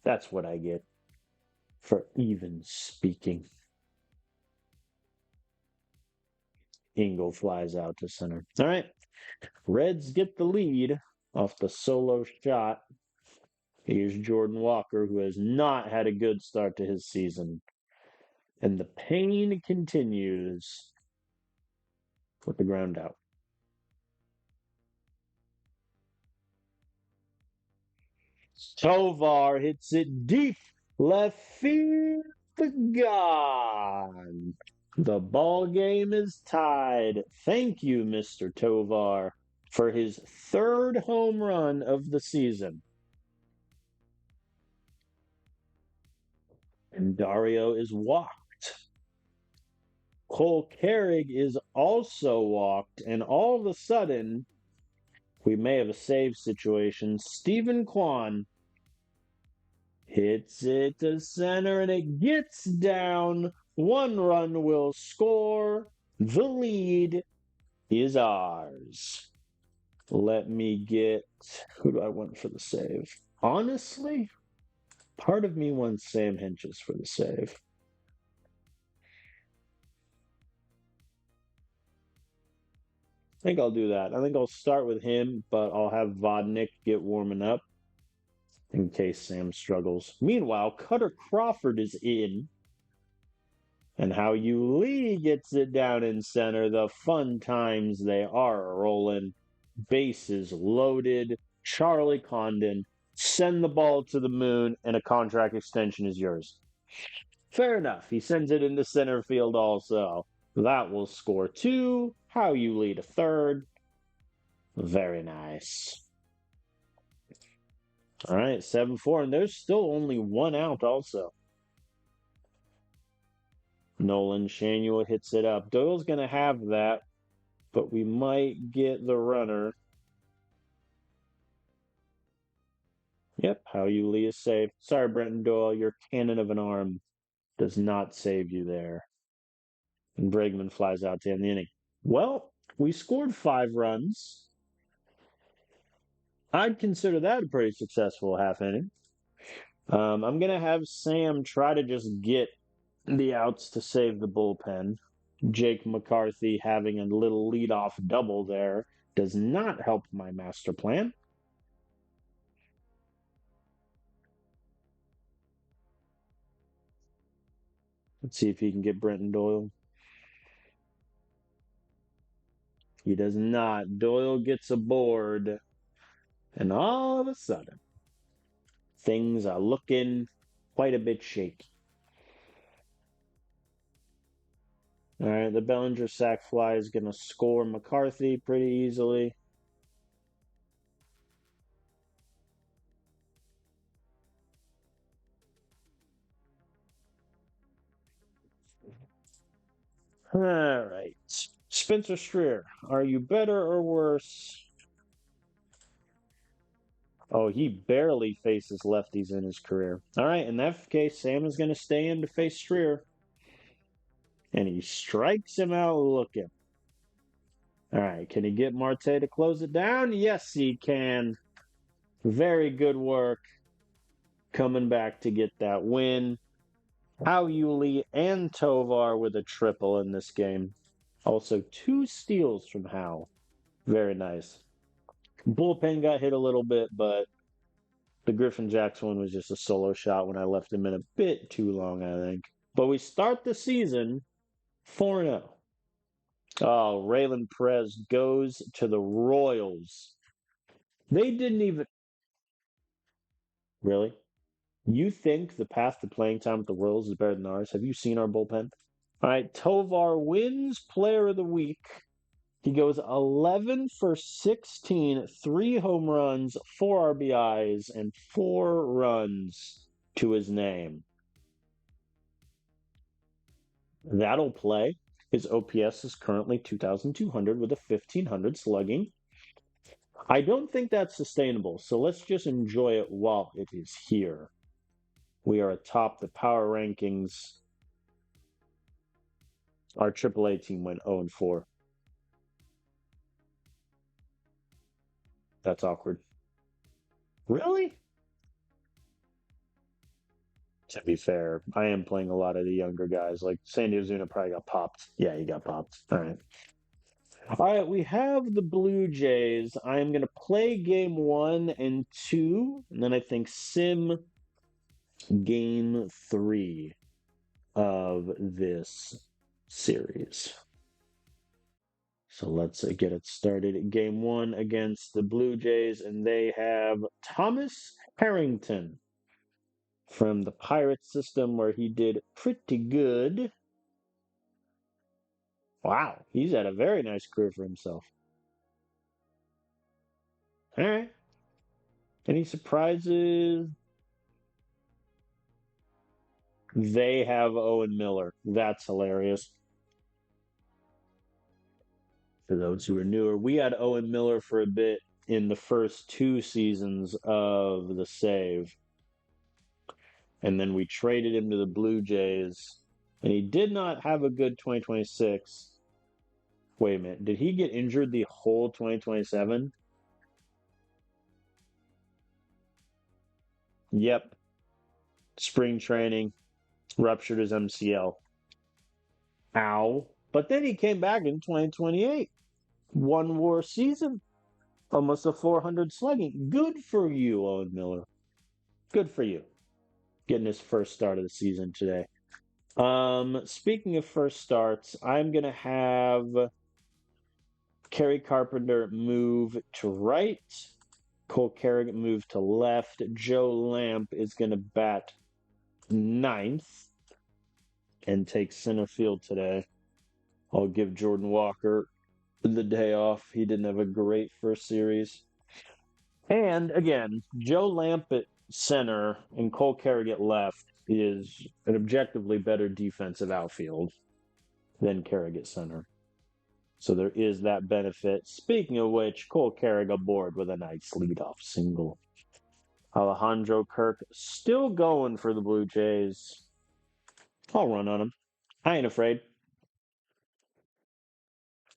That's what I get for even speaking. Ingle flies out to center. All right, Reds get the lead off the solo shot. Here's Jordan Walker, who has not had a good start to his season. And the pain continues with the ground out. Tovar hits it deep. Left field. Gone. The ball game is tied. Thank you, Mr. Tovar, for his third home run of the season. And Dario is walked. Cole Carrig is also walked, and all of a sudden, we may have a save situation. Stephen Kwan hits it to center, and it gets down. 1 run will score. The lead is ours. Let me get... Who do I want for the save? Honestly, part of me wants Sam Henches for the save. I think I'll do that. I think I'll start with him, but I'll have Vodnik get warming up in case Sam struggles. Meanwhile, Cutter Crawford is in. And How You Lee gets it down in center. The fun times they are rolling. Bases loaded. Charlie Condon. Send the ball to the moon, and a contract extension is yours. Fair enough. He sends it into center field also. That will score 2. How You Lee to third. Very nice. All right, 7-4, and there's still only 1 out also. Nolan Shanuel hits it up. Doyle's going to have that, but we might get the runner. Yep, How You Lee is safe. Sorry, Brenton Doyle, your cannon of an arm does not save you there. And Bregman flies out to end the inning. Well, we scored 5 runs. I'd consider that a pretty successful half inning. I'm going to have Sam try to just get the outs to save the bullpen. Jake McCarthy having a little leadoff double there does not help my master plan. Let's see if he can get Brenton Doyle. He does not. Doyle gets aboard. And all of a sudden, things are looking quite a bit shaky. All right, the Bellinger sac fly is going to score McCarthy pretty easily. All right. Spencer Steer, are you better or worse? Oh, he barely faces lefties in his career. All right, in that case, Sam is going to stay in to face Steer. And he strikes him out looking. All right, can he get Marte to close it down? Yes, he can. Very good work coming back to get that win. How You Lee and Tovar with a triple in this game. Also, 2 steals from Howe. Very nice. Bullpen got hit a little bit, but the Griffin Jacks one was just a solo shot when I left him in a bit too long, I think. But we start the season 4-0. Oh, Raylan Perez goes to the Royals. They didn't even really. You think the path to playing time with the Royals is better than ours? Have you seen our bullpen? All right, Tovar wins Player of the Week. He goes 11 for 16, 3 home runs, 4 RBIs, and 4 runs to his name. That'll play. His OPS is currently 2,200 with a 1,500 slugging. I don't think that's sustainable, so let's just enjoy it while it is here. We are atop the power rankings. Our AAA team went 0-4. That's awkward. Really? To be fair, I am playing a lot of the younger guys. Like Sandy Ozuna probably got popped. Yeah, he got popped. All right. All right, we have the Blue Jays. I am going to play game 1 and 2, and then I think sim game 3 of this series. So let's get it started. Game 1 against the Blue Jays, and they have Thomas Harrington from the Pirate system, where he did pretty good. Wow, he's had a very nice career for himself. All right. Any surprises? They have Owen Miller. That's hilarious. For those who are newer, we had Owen Miller for a bit in the first 2 seasons of the save. And then we traded him to the Blue Jays. And he did not have a good 2026. Wait a minute. Did he get injured the whole 2027? Yep. Spring training. Ruptured his MCL. Ow. But then he came back in 2028. One war season. Almost a 400 slugging. Good for you, Owen Miller. Good for you. Getting his first start of the season today. Speaking of first starts, I'm gonna have Kerry Carpenter move to right. Cole Kerrigan move to left. Joe Lamp is gonna bat ninth and take center field today. I'll give Jordan Walker the day off. He didn't have a great first series. And again, Joe Lamp at center and Cole Kerrigan at left is an objectively better defensive outfield than Kerrigan at center. So there is that benefit. Speaking of which, Cole Kerrigan aboard with a nice leadoff single. Alejandro Kirk still going for the Blue Jays. I'll run on him. I ain't afraid.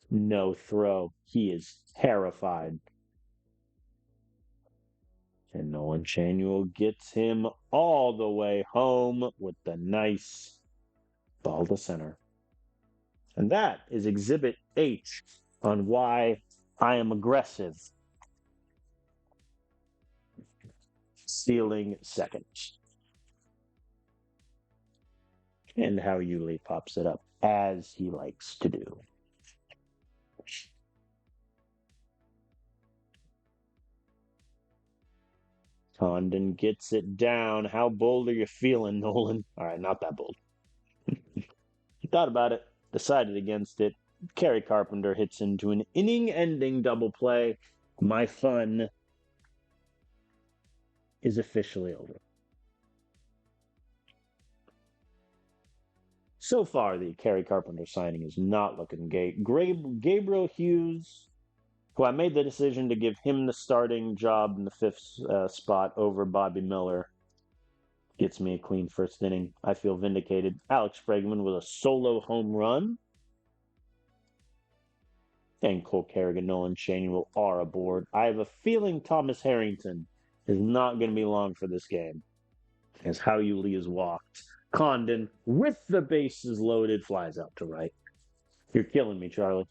No throw. He is terrified. And Nolan Chanuel gets him all the way home with the nice ball to center. And that is Exhibit H on why I am aggressive. Stealing second. And how Yuli pops it up, as he likes to do. Condon gets it down. How bold are you feeling, Nolan? All right, not that bold. He thought about it, decided against it. Kerry Carpenter hits into an inning-ending double play. My fun is officially over. So far, the Kerry Carpenter signing is not looking great. Gabriel Hughes, who I made the decision to give him the starting job in the fifth spot over Bobby Miller, gets me a clean first inning. I feel vindicated. Alex Bregman with a solo home run. And Cole Kerrigan, Nolan Chanuel are aboard. I have a feeling Thomas Harrington is not going to be long for this game, as How Yuli is walked. Condon, with the bases loaded, flies out to right. You're killing me, Charlie.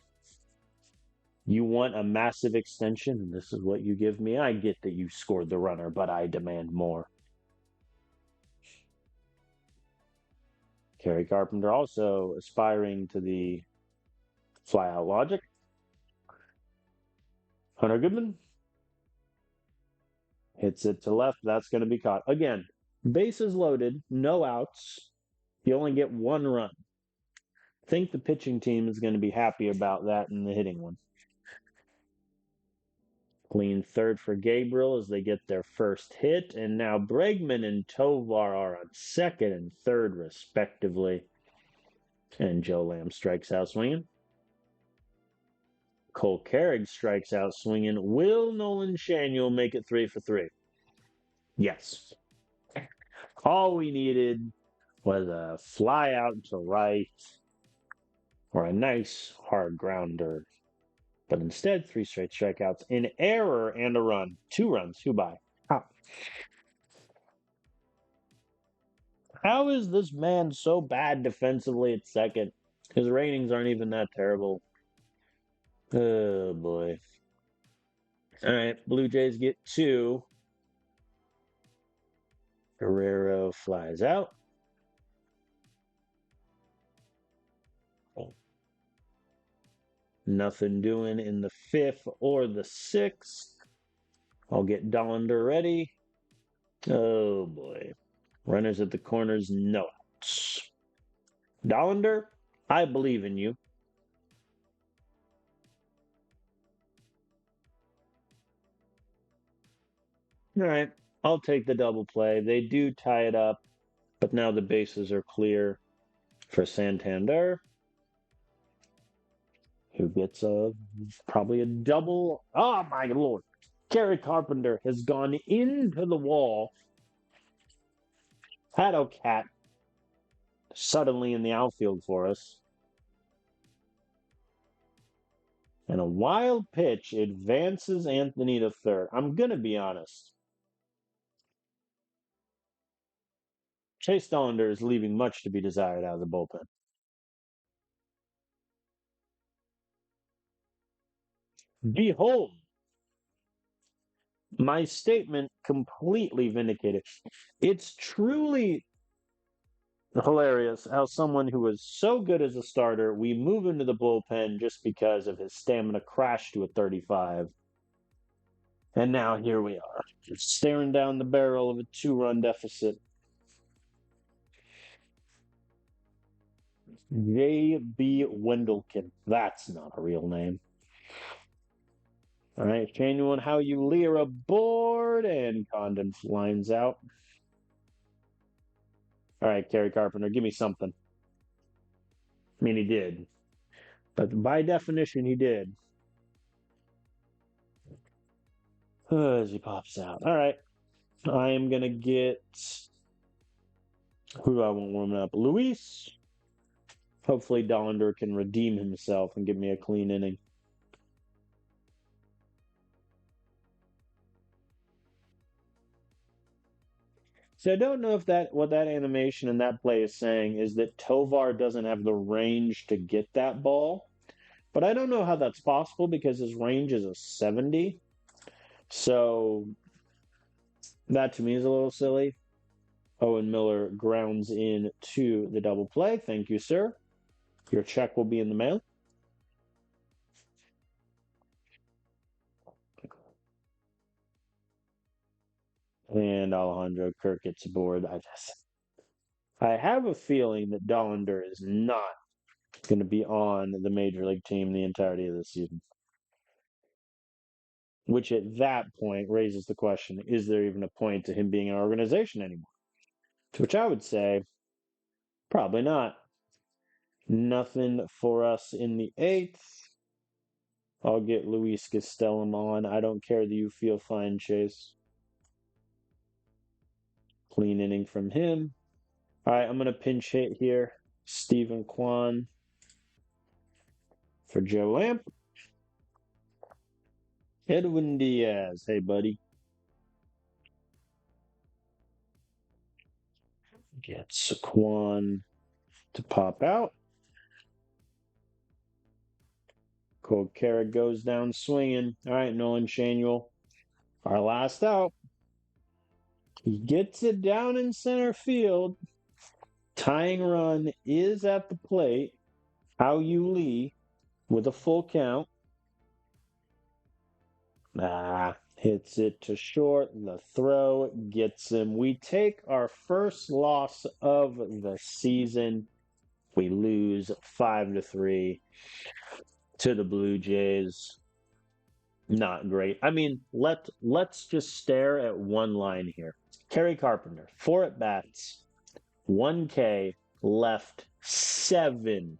You want a massive extension, and this is what you give me? I get that you scored the runner, but I demand more. Kerry Carpenter also aspiring to the Fly out logic. Hunter Goodman hits it to left. That's going to be caught. Again, bases loaded, no outs. You only get one run. Think the pitching team is going to be happy about that in the hitting one. Clean third for Gabriel as they get their first hit. And now Bregman and Tovar are on second and third, respectively. And Joe Lamb strikes out swinging. Cole Carrick strikes out swinging. Will Nolan Shaniel make it 3 for 3? Yes. All we needed was a fly out to right or a nice hard grounder. But instead, 3 straight strikeouts, an error, and a run. 2 runs. Who by? How is this man so bad defensively at second? His ratings aren't even that terrible. Oh, boy. All right, Blue Jays get 2. Guerrero flies out. Nothing doing in the 5th or the 6th. I'll get Dollander ready. Oh, boy. Runners at the corners, no outs. Dollander, I believe in you. All right, I'll take the double play. They do tie it up, but now the bases are clear for Santander, who gets probably a double. Oh, my Lord. Gary Carpenter has gone into the wall. Had Cat suddenly in the outfield for us. And a wild pitch advances Anthony to third. I'm going to be honest. Chase Dollander is leaving much to be desired out of the bullpen. Behold, my statement completely vindicated. It's truly hilarious how someone who was so good as a starter, we move into the bullpen just because of his stamina crashed to a 35. And now here we are, just staring down the barrel of a 2-run deficit. J.B. Wendelken. That's not a real name. All right, Shane, how you leer aboard, and Condon lines out. All right, Kerry Carpenter, give me something. I mean, he did. But by definition, he did. As he pops out. All right. I am going to get. Who do I want warming up? Luis. Hopefully, Dollander can redeem himself and give me a clean inning. So I don't know if what that animation and that play is saying is that Tovar doesn't have the range to get that ball. But I don't know how that's possible because his range is a 70. So that to me is a little silly. Owen Miller grounds in to the double play. Thank you, sir. Your check will be in the mail. And Alejandro Kirk gets aboard. I have a feeling that Dollander is not going to be on the major league team the entirety of the season. Which at that point raises the question, is there even a point to him being an organization anymore? To which I would say, probably not. Nothing for us in the 8th. I'll get Luis Castellum on. I don't care that you feel fine, Chase. Clean inning from him. All right, I'm going to pinch hit here. Stephen Kwan for Joe Lamp. Edwin Diaz. Hey, buddy. Gets Kwan to pop out. Cole Carrick goes down swinging. All right, Nolan Shaniel. Our last out. He gets it down in center field. Tying run is at the plate. How you Lee with a full count. Hits it to short. The throw gets him. We take our first loss of the season. We lose 5-3 to the Blue Jays. Not great. I mean, let's just stare at one line here. Kerry Carpenter, 4 at bats, 1K, left seven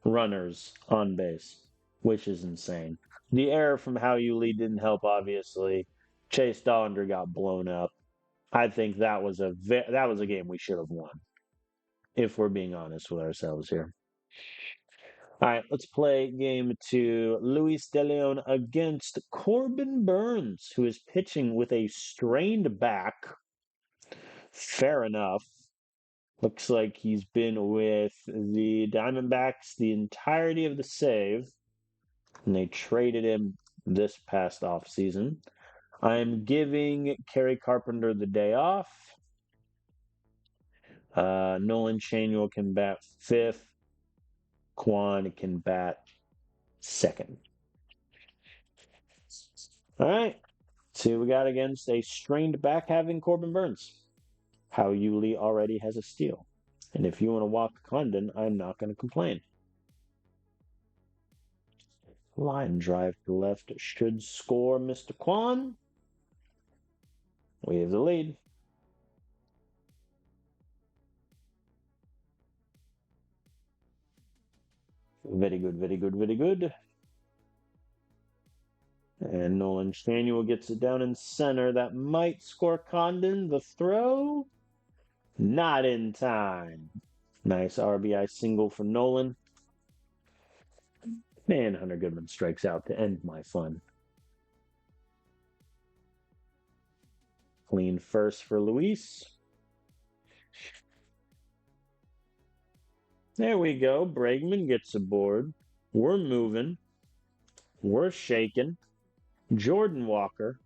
runners on base, which is insane. The error from Hao Lee didn't help, obviously. Chase Dollander got blown up. I think that was a game we should have won, if we're being honest with ourselves here. All right, let's play game two. Luis De Leon against Corbin Burns, who is pitching with a strained back. Fair enough. Looks like he's been with the Diamondbacks the entirety of the save, and they traded him this past offseason. I'm giving Kerry Carpenter the day off. Nolan Chanuel can bat fifth. Kwan can bat second. All right. See what we got against a strained back having Corbin Burns. Hao Lee already has a steal. And if you want to walk Condon, I'm not going to complain. Line drive to left should score Mr. Kwan. We have the lead. Very good, very good, very good. And Nolan Chanuel gets it down in center. That might score Condon. The throw, not in time. Nice RBI single for Nolan. Man, Hunter Goodman strikes out to end my fun. Clean first for Luis. There we go. Bregman gets aboard. We're moving. We're shaking. Jordan Walker.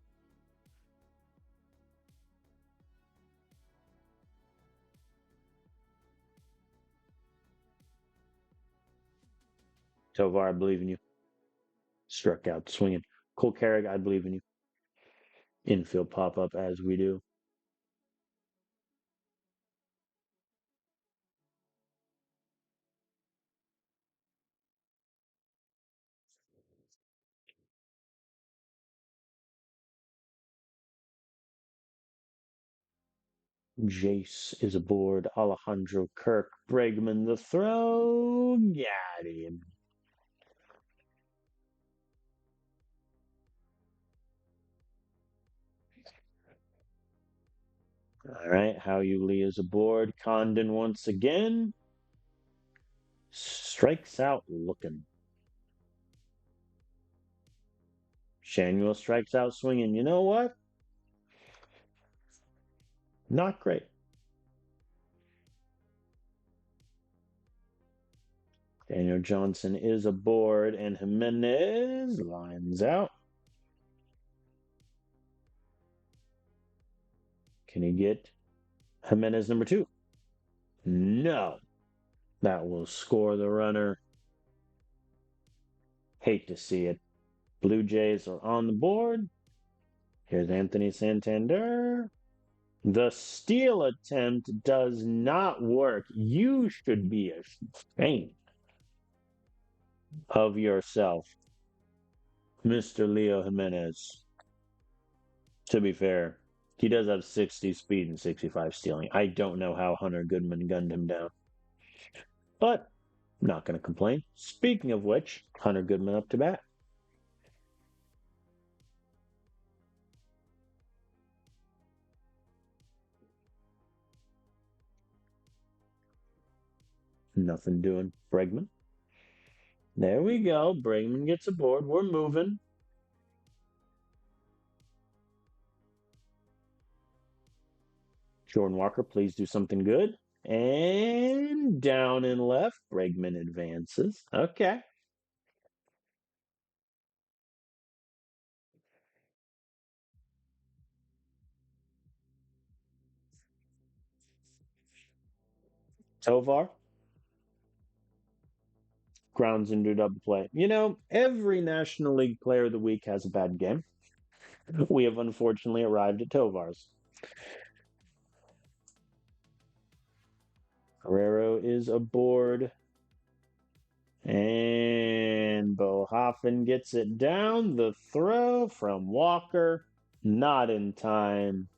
Tovar, I believe in you. Struck out swinging. Cole Carrick, I believe in you. Infield pop up as we do. Jace is aboard. Alejandro Kirk. Bregman the throw. Got him. All right. Hao Lee is aboard. Condon once again. Strikes out looking. Chanuel strikes out swinging. You know what? Not great. Daniel Johnson is aboard, and Jimenez lines out. Can he get Jimenez number 2? No. That will score the runner. Hate to see it. Blue Jays are on the board. Here's Anthony Santander. The steal attempt does not work. You should be ashamed of yourself, Mr. Leo Jimenez. To be fair, he does have 60 speed and 65 stealing. I don't know how Hunter Goodman gunned him down. But not going to complain. Speaking of which, Hunter Goodman up to bat. Nothing doing. Bregman. There we go. Bregman gets aboard. We're moving. Jordan Walker, please do something good. And down and left. Bregman advances. Okay. Tovar. grounds into a double play. You know, every National League Player of the Week has a bad game. We have unfortunately arrived at Tovar's. Guerrero is aboard. And Bohoffen gets it down. The throw from Walker. Not in time.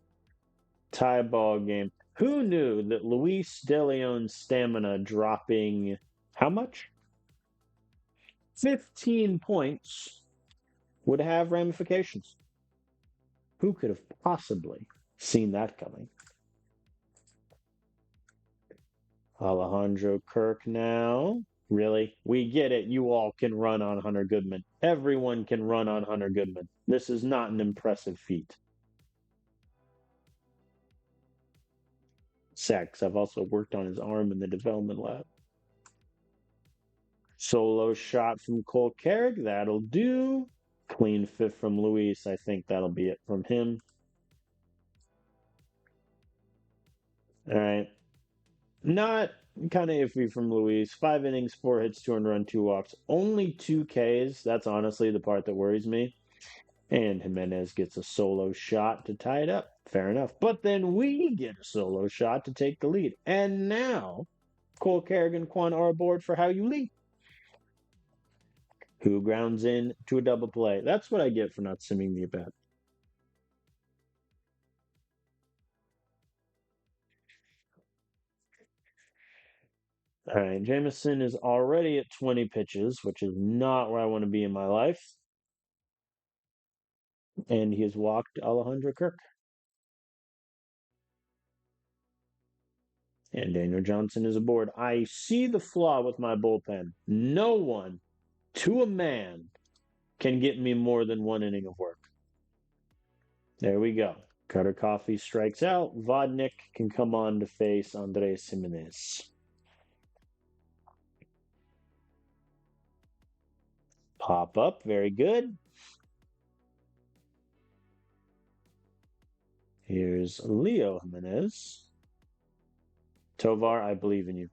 Tie ball game. Who knew that Luis De Leon's stamina dropping how much? 15 points would have ramifications. Who could have possibly seen that coming? Alejandro Kirk now. Really? We get it. You all can run on Hunter Goodman. Everyone can run on Hunter Goodman. This is not an impressive feat. Sex. I've also worked on his arm in the development lab. Solo shot from Cole Carrick. That'll do. Clean fifth from Luis. I think that'll be it from him. All right. Not kind of iffy from Luis. 5 innings, 4 hits, 2 earned run, 2 walks. Only 2 Ks. That's honestly the part that worries me. And Jimenez gets a solo shot to tie it up. Fair enough. But then we get a solo shot to take the lead. And now Cole Carrick and Quan are aboard for how you lead. Who grounds in to a double play? That's what I get for not simming the at-bat. All right, Jameson is already at 20 pitches, which is not where I want to be in my life. And he has walked Alejandro Kirk. And Daniel Johnson is aboard. I see the flaw with my bullpen. No one, to a man, can get me more than 1 inning of work. There we go. Cutter Coffee strikes out. Vodnik can come on to face Andres Jimenez. Pop up. Very good. Here's Leo Jimenez. Tovar, I believe in you.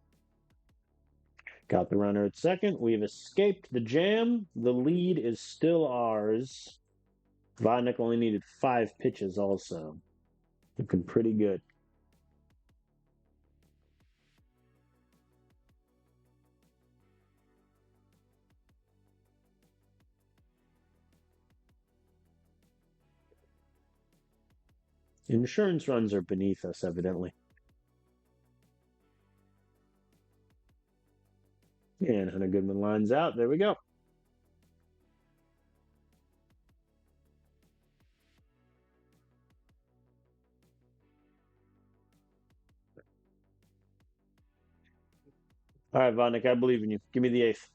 Got the runner at second. We've escaped the jam. The lead is still ours. Vodnik only needed 5 pitches also. Looking pretty good. Insurance runs are beneath us, evidently. And Hunter Goodman lines out. There we go. All right, Vodnik, I believe in you. Give me the 8th.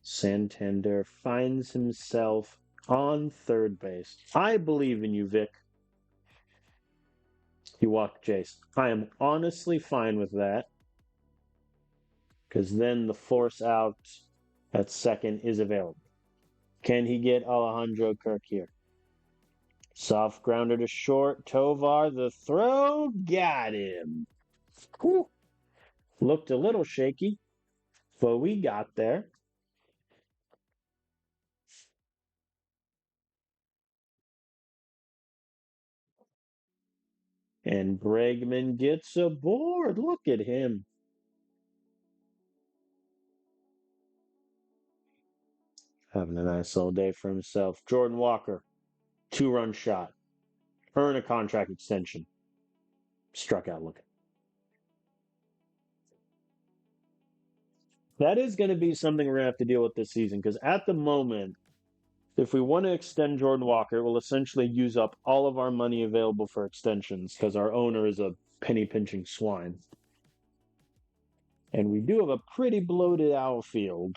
Santander finds himself on third base. I believe in you, Vic. He walked Jace. I am honestly fine with that. Because then the force out at second is available. Can he get Alejandro Kirk here? Soft grounder to short. Tovar, the throw. Got him. Whew. Looked a little shaky, but we got there. And Bregman gets aboard. Look at him. Having a nice little day for himself. Jordan Walker, 2-run shot. Earn a contract extension. Struck out looking. That is going to be something we're going to have to deal with this season because at the moment, if we want to extend Jordan Walker, we'll essentially use up all of our money available for extensions because our owner is a penny pinching swine. And we do have a pretty bloated outfield.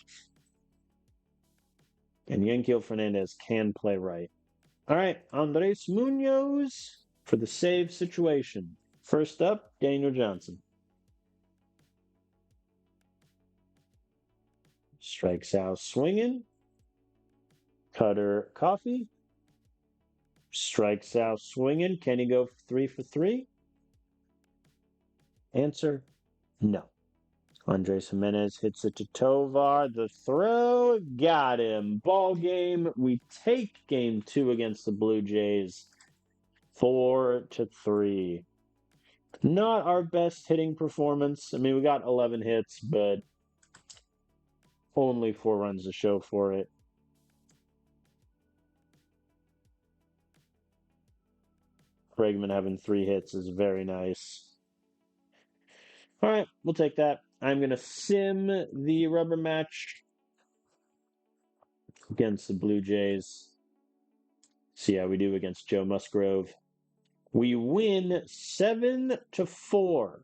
And Yanquiel Fernandez can play right. All right, Andres Munoz for the save situation. First up, Daniel Johnson. Strikes out swinging. Cutter Coffee. Strikes out swinging. Can he go 3 for 3? Answer, no. Andres Jimenez hits it to Tovar. The throw got him. Ball game. We take game 2 against the Blue Jays 4-3. Not our best hitting performance. I mean, we got 11 hits, but only 4 runs to show for it. Bregman having 3 hits is very nice. All right, we'll take that. I'm going to sim the rubber match against the Blue Jays. See how we do against Joe Musgrove. We win 7-4.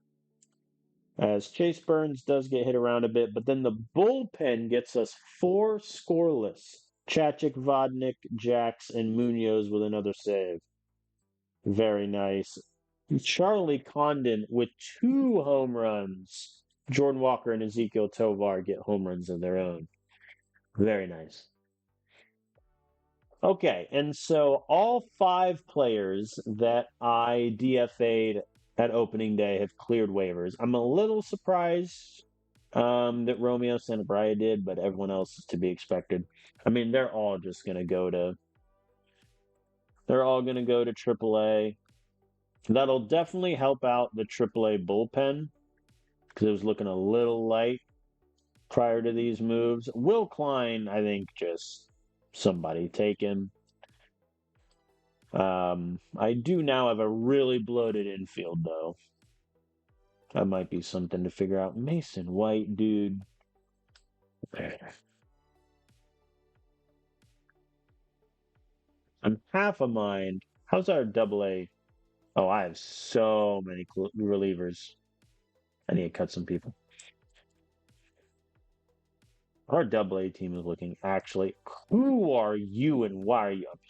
As Chase Burns does get hit around a bit, but then the bullpen gets us 4 scoreless. Chachik, Vodnik, Jax, and Munoz with another save. Very nice. Charlie Condon with 2 home runs. Jordan Walker and Ezekiel Tovar get home runs of their own. Very nice. Okay, and so all 5 players that I DFA'd at opening day have cleared waivers. I'm a little surprised that Romeo Santabria did, but everyone else is to be expected. I mean, they're all going to go to AAA. That'll definitely help out the AAA bullpen because it was looking a little light prior to these moves. Will Klein, I think, just somebody take him. I do now have a really bloated infield, though. That might be something to figure out. Mason White, dude. I'm half a mind. How's our double A? Oh, I have so many relievers. I need to cut some people. Our double A team is looking actually. Who are you and why are you? I'm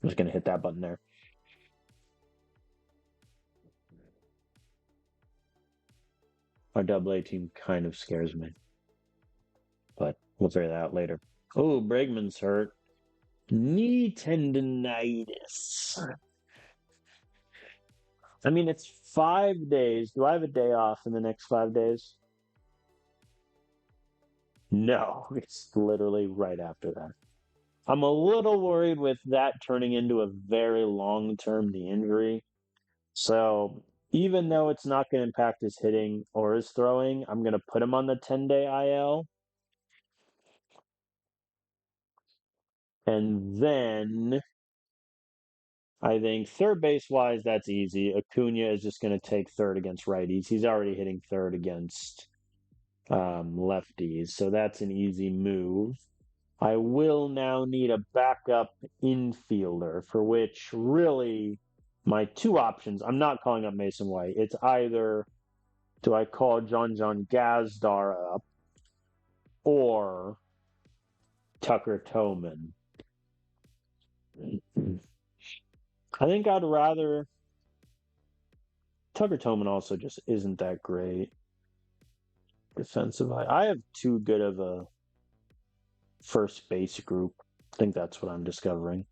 just gonna hit that button there. Our double A team kind of scares me, but we'll figure that out later. Oh, Bregman's hurt. Knee tendonitis. I mean, it's 5 days. Do I have a day off in the next 5 days? No, it's literally right after that. I'm a little worried with that turning into a very long-term knee injury. So even though it's not going to impact his hitting or his throwing, I'm going to put him on the 10-day IL. And then I think third base wise, that's easy. Acuna is just going to take third against righties. He's already hitting third against lefties, so that's an easy move. I will now need a backup infielder, for which really my 2 options, I'm not calling up Mason White. It's either do I call John Gazdar up or Tucker Toman? I think I'd rather. Tucker Toman also just isn't that great defensive. I have too good of a first base group. I think that's what I'm discovering.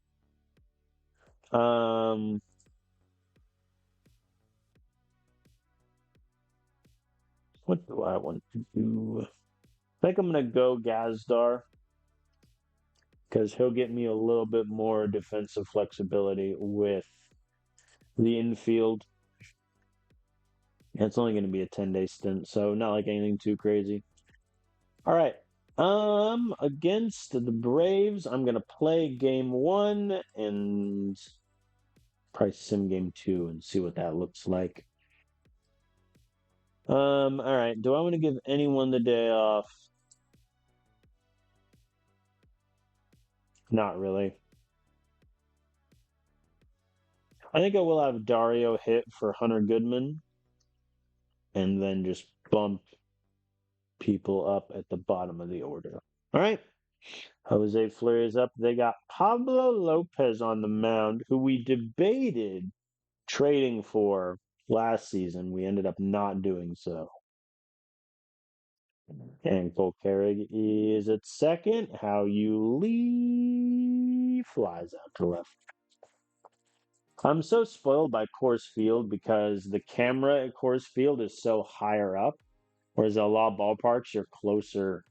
What do I want to do? I think I'm going to go Gazdar because he'll get me a little bit more defensive flexibility with the infield. It's only going to be a 10-day stint, so not like anything too crazy. All right. Against the Braves, I'm going to play game 1 and probably sim game 2 and see what that looks like. All right. Do I want to give anyone the day off? Not really. I think I will have Dario hit for Hunter Goodman and then just bump people up at the bottom of the order. All right. Jose Fleury is up. They got Pablo Lopez on the mound, who we debated trading for last season. We ended up not doing so. And Cole Carrig is at second. How you leave flies out to left. I'm so spoiled by Coors Field because the camera at Coors Field is so higher up Whereas a lot of ballparks, you're closer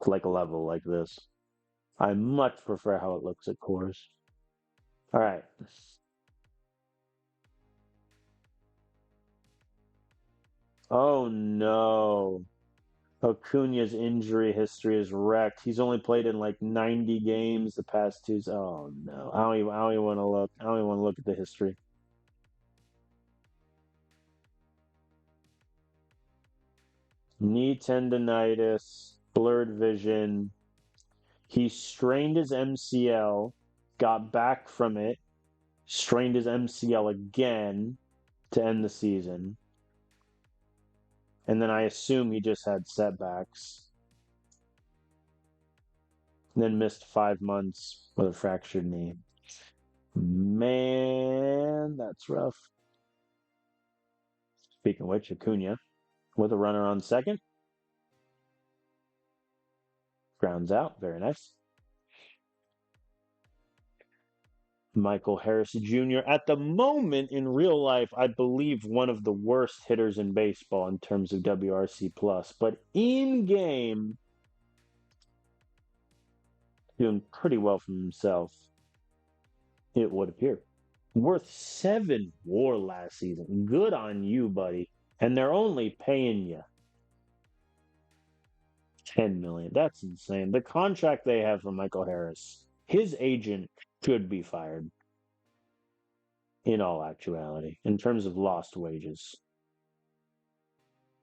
to like a level like this. I much prefer how it looks at Coors. All right. Oh no. Acuna's injury history is wrecked. He's only played in like 90 games the past two. Oh no. I don't even want to look. I don't even want to look at the history. Knee tendonitis, blurred vision. He strained his MCL, got back from it, strained his MCL again to end the season. And then I assume he just had setbacks. Then missed 5 months with a fractured knee. Man, that's rough. Speaking of which, Acuna with a runner on second. Grounds out. Very nice. Michael Harris Jr. At the moment in real life, I believe one of the worst hitters in baseball in terms of WRC plus, but in game, doing pretty well for himself. It would appear. Worth 7 WAR last season. Good on you, buddy. And they're only paying you 10 million. That's insane. The contract they have for Michael Harris, his agent should be fired. In all actuality, in terms of lost wages.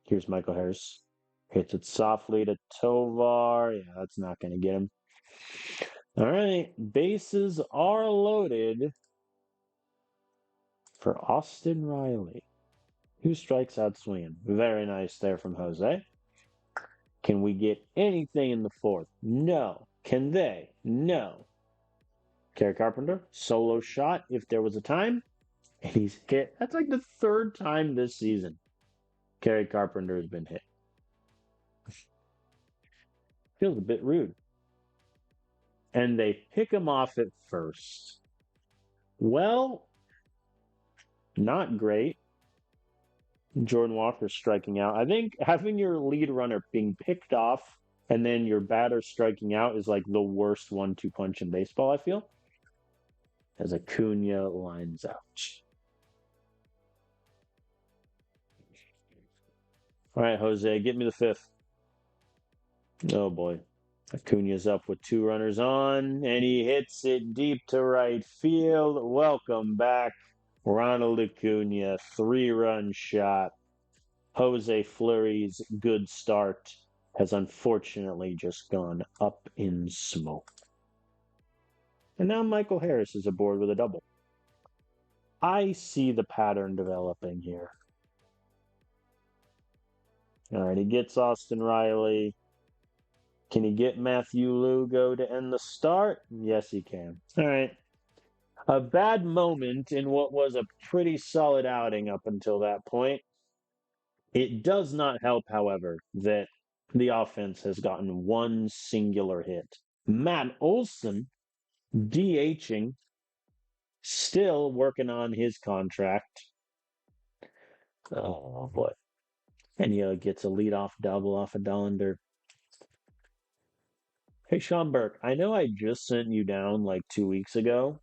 Here's Michael Harris. Hits it softly to Tovar. Yeah, that's not going to get him. All right. Bases are loaded for Austin Riley, who strikes out swinging. Very nice there from Jose. Can we get anything in the fourth? No. Can they? No. Kerry Carpenter, solo shot if there was a time. And he's hit. That's like the third time this season Kerry Carpenter has been hit. Feels a bit rude. And they pick him off at first. Well, not great. Jordan Walker striking out. I think having your lead runner being picked off and then your batter striking out is like the worst 1-2 punch in baseball, I feel. As Acuna lines out. All right, Jose, get me the fifth. Oh boy. Acuna's up with 2 runners on, and he hits it deep to right field. Welcome back, Ronald Acuna. 3-run shot. Jose Fleury's good start has unfortunately just gone up in smoke. And now Michael Harris is aboard with a double. I see the pattern developing here. All right, he gets Austin Riley. Can he get Matthew Lugo to end the start? Yes, he can. All right. A bad moment in what was a pretty solid outing up until that point. It does not help, however, that the offense has gotten one singular hit. Matt Olson, DHing, still working on his contract. Oh, boy. And he gets a leadoff double off of Dollander. Hey, Sean Burke, I know I just sent you down like 2 weeks ago.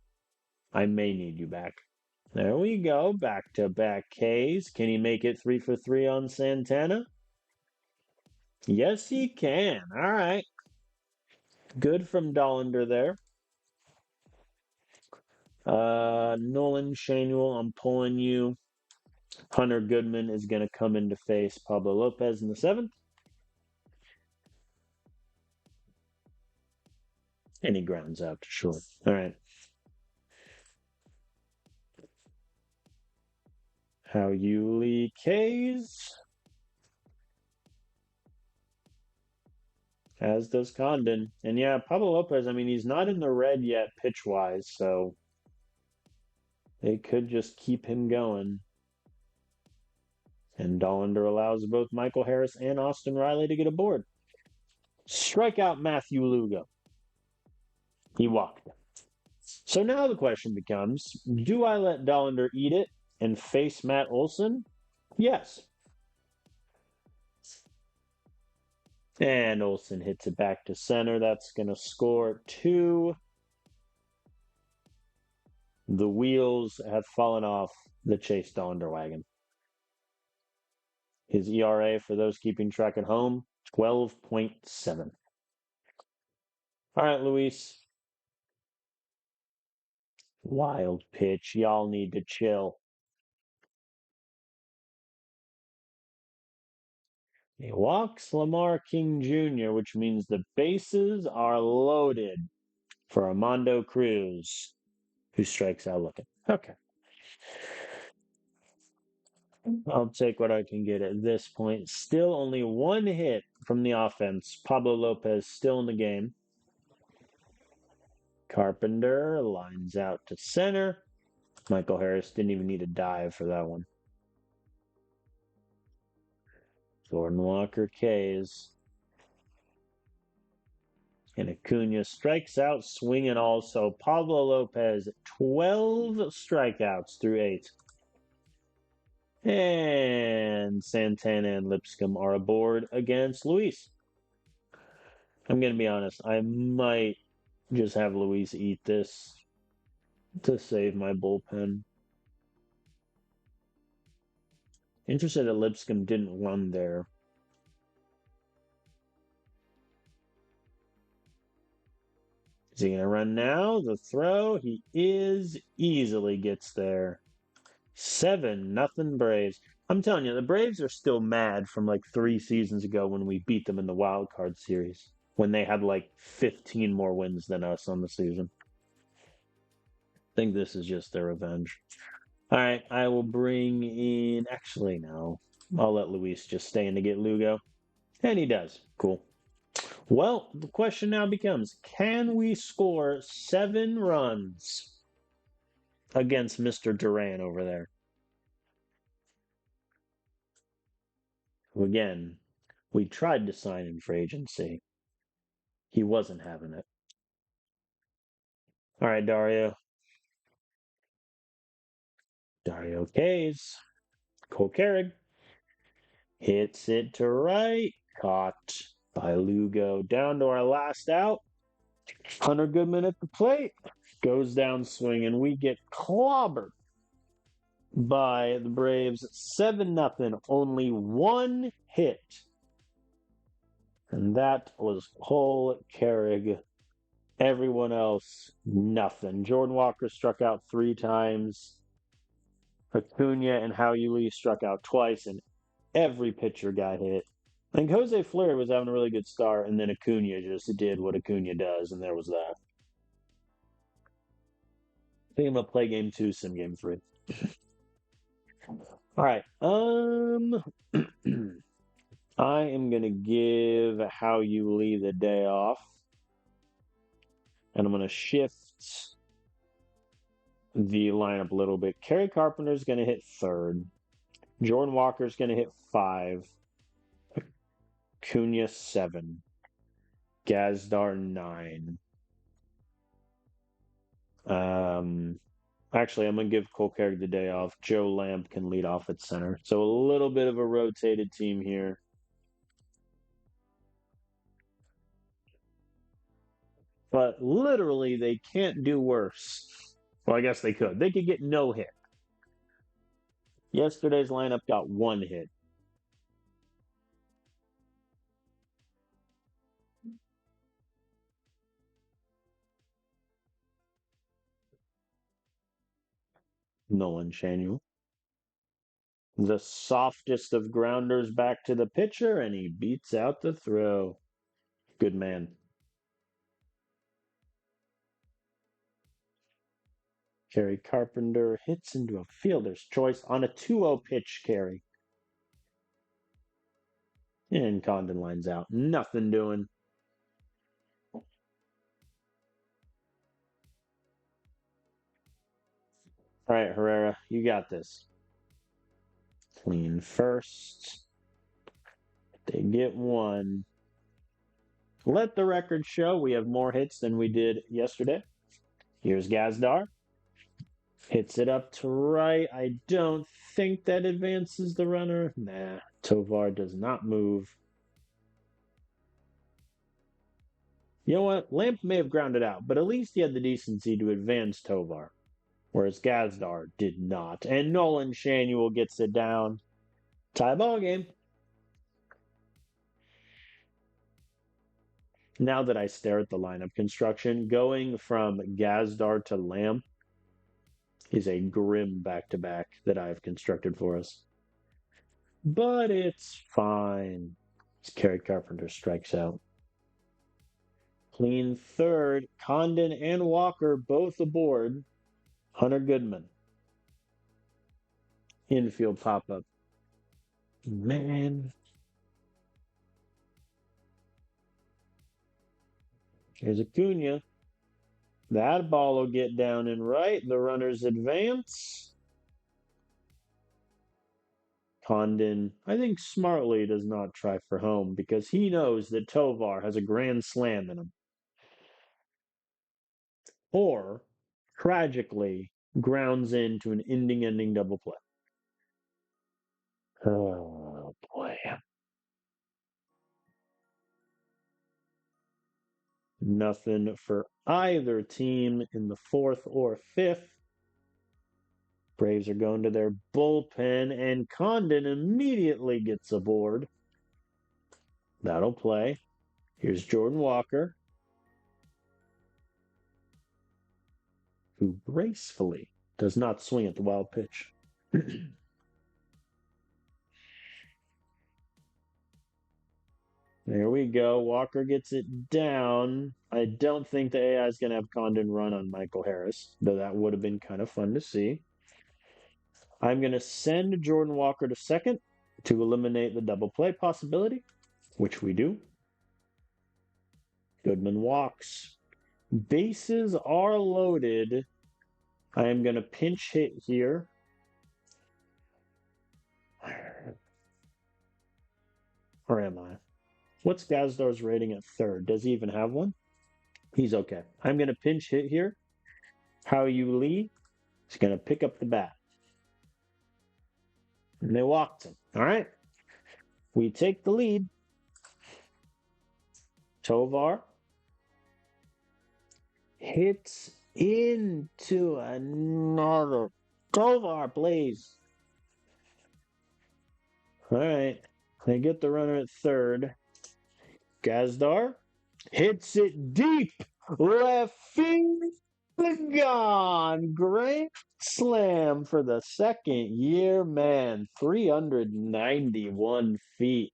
I may need you back. There we go. Back-to-back Ks. Can he make it 3 for 3 on Santana? Yes, he can. All right. Good from Dollander there. Nolan Shanuel, I'm pulling you. Hunter Goodman is going to come in to face Pablo Lopez in the 7th. And he grounds out to short. All right. How you Lee K's. As does Condon. And yeah, Pablo Lopez, I mean, he's not in the red yet pitch-wise, so they could just keep him going. And Dollander allows both Michael Harris and Austin Riley to get aboard. Strike out Matthew Lugo. He walked. So now the question becomes, do I let Dollander eat it and face Matt Olson? Yes. And Olsen hits it back to center. That's going to score 2. The wheels have fallen off the Chase Donder wagon. His ERA, for those keeping track at home, 12.7. All right, Luis. Wild pitch. Y'all need to chill. He walks Lamar King Jr., which means the bases are loaded for Armando Cruz, who strikes out looking. Okay. I'll take what I can get at this point. Still only 1 hit from the offense. Pablo Lopez still in the game. Carpenter lines out to center. Michael Harris didn't even need a dive for that one. Jordan Walker K's. And Acuna strikes out swinging also. Pablo Lopez, 12 strikeouts through 8. And Santana and Lipscomb are aboard against Luis. I'm going to be honest. I might just have Luis eat this to save my bullpen. Interested that Lipscomb didn't run there. Is he going to run now? The throw, he easily gets there. 7-0 Braves. I'm telling you, the Braves are still mad from like 3 seasons ago when we beat them in the wild card series, when they had like 15 more wins than us on the season. I think this is just their revenge. All right, I will bring in. Actually, no. I'll let Luis just stay in to get Lugo. And he does. Cool. Well, the question now becomes, can we score 7 runs against Mr. Duran over there? Again, we tried to sign him for agency. He wasn't having it. All right, Dario. Dario K's. Cole Carrig hits it to right. Caught by Lugo. Down to our last out. Hunter Goodman at the plate. Goes down swinging. We get clobbered by the Braves. 7-0. Only 1 hit. And that was Cole Carrig. Everyone else, nothing. Jordan Walker struck out 3 times. Acuna and Howie Lee struck out twice, and every pitcher got hit. I think Jose Fleury was having a really good start, and then Acuna just did what Acuna does, and there was that. I think I'm going to play game 2, sim game 3. All right. I am going to give Howie Lee the day off, and I'm going to shift the lineup a little bit. Kerry Carpenter's going to hit 3rd. Jordan Walker's going to hit 5. Cunha 7. Gazdar 9. Actually, I'm going to give Cole Carrig the day off. Joe Lamp can lead off at center. So a little bit of a rotated team here. But literally, they can't do worse. Well, I guess they could. They could get no hit. Yesterday's lineup got 1 hit. Nolan Shanuel. The softest of grounders back to the pitcher, and he beats out the throw. Good man. Kerry Carpenter hits into a fielder's choice on a 2-0 pitch carry. And Condon lines out. Nothing doing. All right, Herrera, you got this. Clean first. They get 1. Let the record show we have more hits than we did yesterday. Here's Gazdar. Hits it up to right. I don't think that advances the runner. Nah, Tovar does not move. You know what? Lamp may have grounded out, but at least he had the decency to advance Tovar, whereas Gazdar did not. And Nolan Shanuel gets it down. Tie ball game. Now that I stare at the lineup construction, going from Gazdar to Lamp is a grim back-to-back that I've constructed for us. But it's fine. Kerry Carpenter strikes out. Clean third. Condon and Walker both aboard. Hunter Goodman. Infield pop-up. Man. Here's Acuna. That ball will get down and right. The runners advance. Condon, I think smartly does not try for home because he knows that Tovar has a grand slam in him. Or, tragically, grounds into an ending double play. Oh, boy. Nothing for either team in the fourth or fifth. Braves are going to their bullpen, and Condon immediately gets aboard. That'll play. Here's Jordan Walker, who gracefully does not swing at the wild pitch. There we go. Walker gets it down. I don't think the AI is going to have Condon run on Michael Harris, though that would have been kind of fun to see. I'm going to send Jordan Walker to second to eliminate the double play possibility, which we do. Goodman walks. Bases are loaded. I am going to pinch hit here. Or am I? What's Gazdar's rating at third? Does he even have one? He's okay. I'm going to pinch hit here. Hao-Yu Lee is going to pick up the bat. And they walked him. All right. We take the lead. Tovar hits into another. Tovar, please. All right. They get the runner at third. Gazdar hits it deep. Left field gone. Grand slam for the second year, man. 391 feet.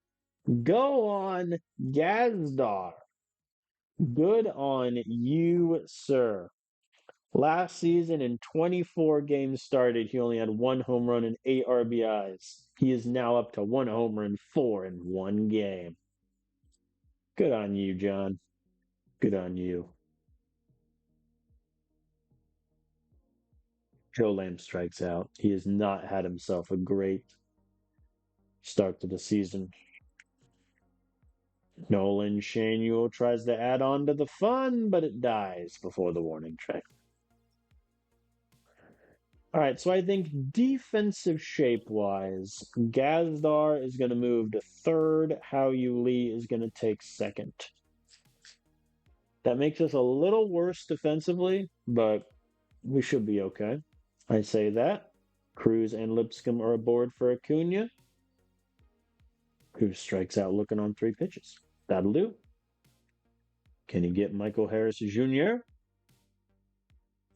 Go on, Gazdar. Good on you, sir. Last season, in 24 games started, he only had one home run and 8 RBIs. He is now up to one homer and 4 in one game. Good on you, John. Good on you. Joe Lamb strikes out. He has not had himself a great start to the season. Nolan Shanuel tries to add on to the fun, but it dies before the warning track. All right, so I think defensive shape-wise, Gazdar is going to move to third. Hao-Yu Lee is going to take second. That makes us a little worse defensively, but we should be okay. I say that. Cruz and Lipscomb are aboard for Acuna, who strikes out looking on 3 pitches. That'll do. Can he get Michael Harris Jr.?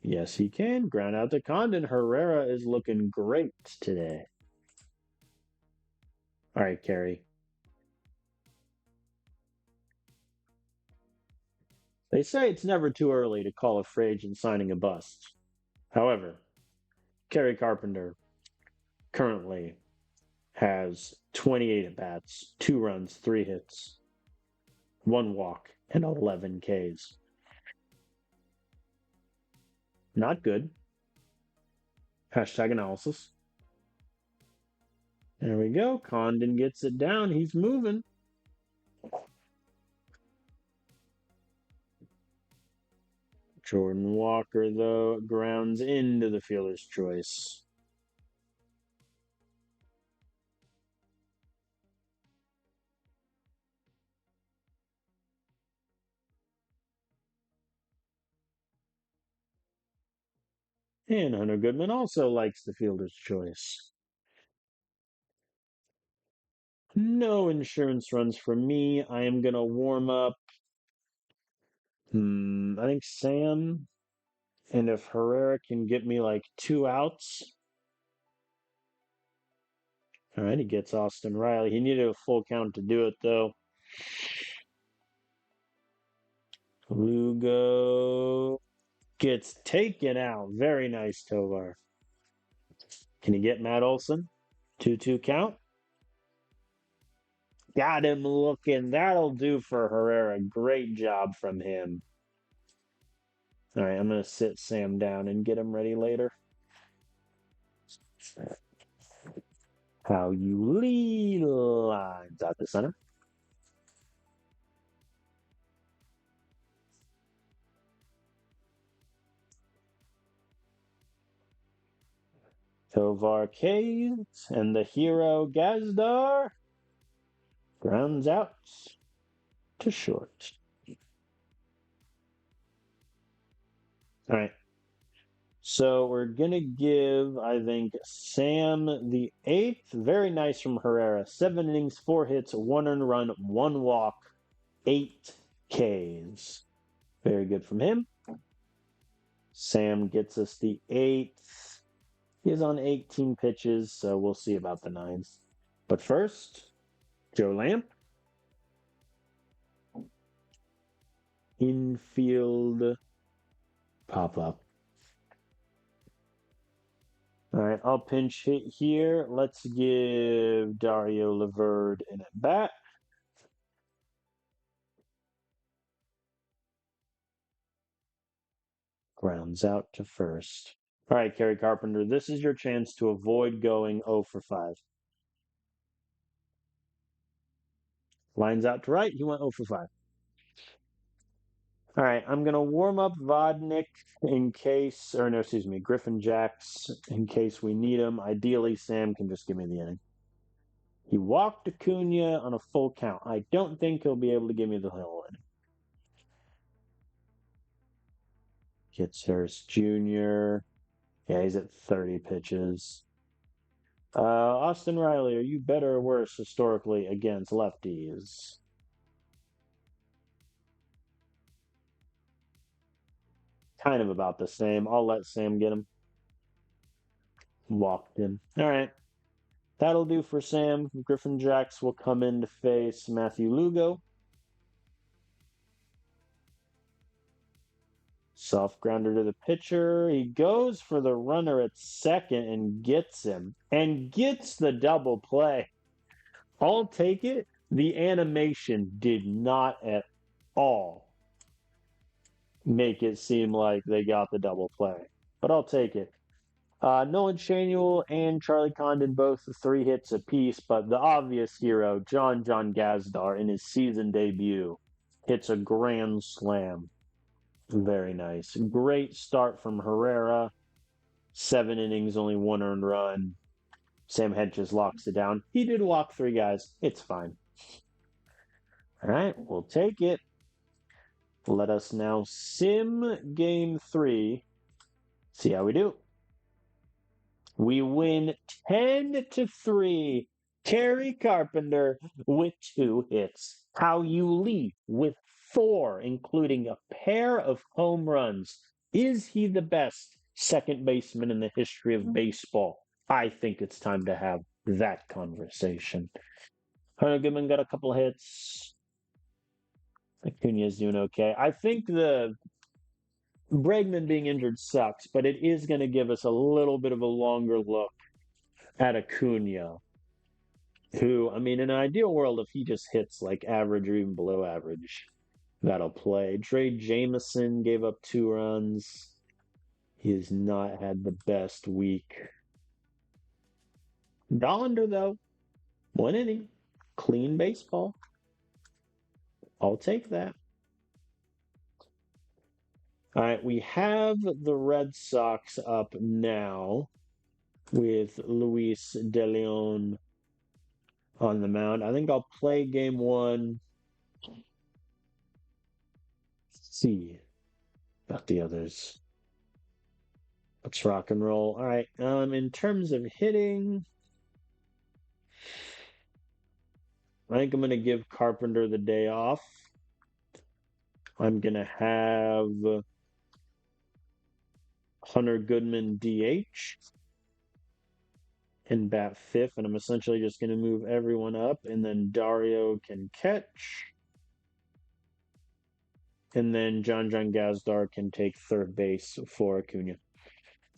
Yes, he can. Ground out to Condon. Herrera is looking great today. All right, Kerry. They say it's never too early to call a free agent signing a bust. However, Kerry Carpenter currently has 28 at-bats, 2 runs, 3 hits, 1 walk, and 11 Ks. Not good. Hashtag analysis. There we go. Condon gets it down. He's moving. Jordan Walker, though, grounds into the fielder's choice. And Hunter Goodman also likes the fielder's choice. No insurance runs for me. I am going to warm up. I think Sam. And if Herrera can get me like 2 outs. All right, he gets Austin Riley. He needed a full count to do it, though. Lugo gets taken out. Very nice, Tovar. Can he get Matt Olson? 2-2 count. Got him looking. That'll do for Herrera. Great job from him. All right, I'm going to sit Sam down and get him ready later. How you lead lines out the center. Tovar Caves and the hero Gazdar grounds out to short. All right. So we're going to give, I think, Sam the eighth. Very nice from Herrera. 7 innings, 4 hits, 1 earned run, 1 walk, 8 Ks. Very good from him. Sam gets us the eighth. He is on 18 pitches, so we'll see about the ninth. But first, Joe Lamp. Infield pop-up. All right, I'll pinch hit here. Let's give Dario Laverde an at-bat. Grounds out to first. All right, Kerry Carpenter, this is your chance to avoid going 0 for 5. Lines out to right. He went 0 for 5. All right, I'm going to warm up Vodnik in case, or no, excuse me, Griffin Jacks in case we need him. Ideally, Sam can just give me the inning. He walked Acuna on a full count. I don't think he'll be able to give me the whole inning. Gets Harris Jr. Yeah, he's at 30 pitches. Austin Riley, are you better or worse historically against lefties? Kind of about the same. I'll let Sam get him. Walked him. All right. That'll do for Sam. Griffin Jacks will come in to face Matthew Lugo. Soft grounder to the pitcher. He goes for the runner at second and gets him. And gets the double play. I'll take it. The animation did not at all make it seem like they got the double play. But I'll take it. Nolan Shanuel and Charlie Condon both 3 hits apiece, but the obvious hero, John Gazdar, in his season debut, hits a grand slam. Very nice. Great start from Herrera. 7 innings, only 1 earned run. Sam Hedges locks it down. He did walk 3 guys. It's fine. All right, we'll take it. Let us now sim game 3. See how we do. We win 10-3. Kerry Carpenter with 2 hits. How you lead with 4, including a pair of home runs. Is he the best second baseman in the history of baseball? I think it's time to have that conversation. Hunter Goodman got a couple hits. Acuna's doing okay. I think the Bregman being injured sucks, but it is going to give us a little bit of a longer look at Acuna, who, I mean, in an ideal world, if he just hits like average or even below average, that'll play. Trey Jameson gave up 2 runs. He has not had the best week. Dollander, though, 1 inning, clean baseball. I'll take that. All right, we have the Red Sox up now with Luis De Leon on the mound. I think I'll play game 1. See about the others. Let's rock and roll. All right. In terms of hitting, I think I'm gonna give Carpenter the day off. I'm gonna have Hunter Goodman DH and bat fifth, and I'm essentially just gonna move everyone up, and then Dario can catch, and then John Gazdar can take third base for Acuna.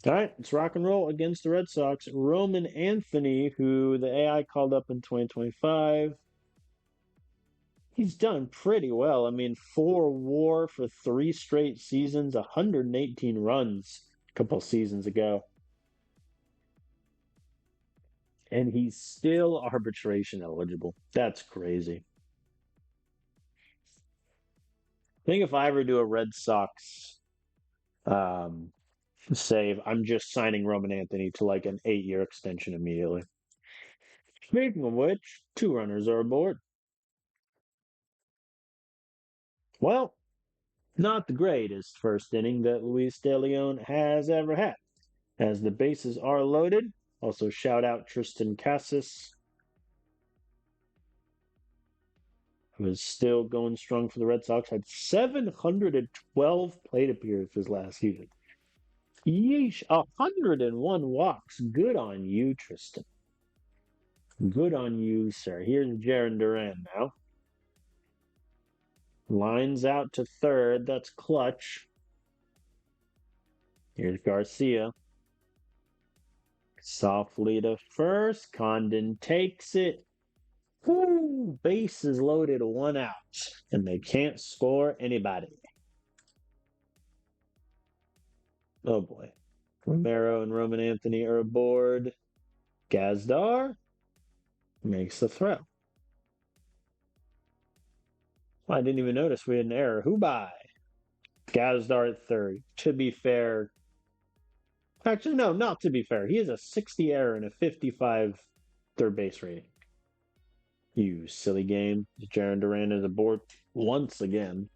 All right, it's rock and roll against the Red Sox. Roman Anthony, who the AI called up in 2025, he's done pretty well. I mean, 4 WAR for 3 straight seasons, 118 runs a couple seasons ago. And he's still arbitration eligible. That's crazy. I think if I ever do a Red Sox um, save, I'm just signing Roman Anthony to like an 8-year extension immediately. Speaking of which, 2 runners are aboard. Well, not the greatest first inning that Luis De Leon has ever had. As the bases are loaded, also shout out Tristan Cassis, who is still going strong for the Red Sox, had 712 plate appearances last season. Yeesh, 101 walks. Good on you, Tristan. Good on you, sir. Here's Jaron Duran now. Lines out to third. That's clutch. Here's Garcia. Softly to first. Condon takes it. Woo! Bases loaded, 1 out. And they can't score anybody. Oh boy. Romero and Roman Anthony are aboard. Gazdar makes the throw. I didn't even notice we had an error. Who by? Gazdar at third. To be fair, actually, no, not to be fair. He has a 60 error and a 55 third base rating. You silly game. Jaron Duran is aboard once again.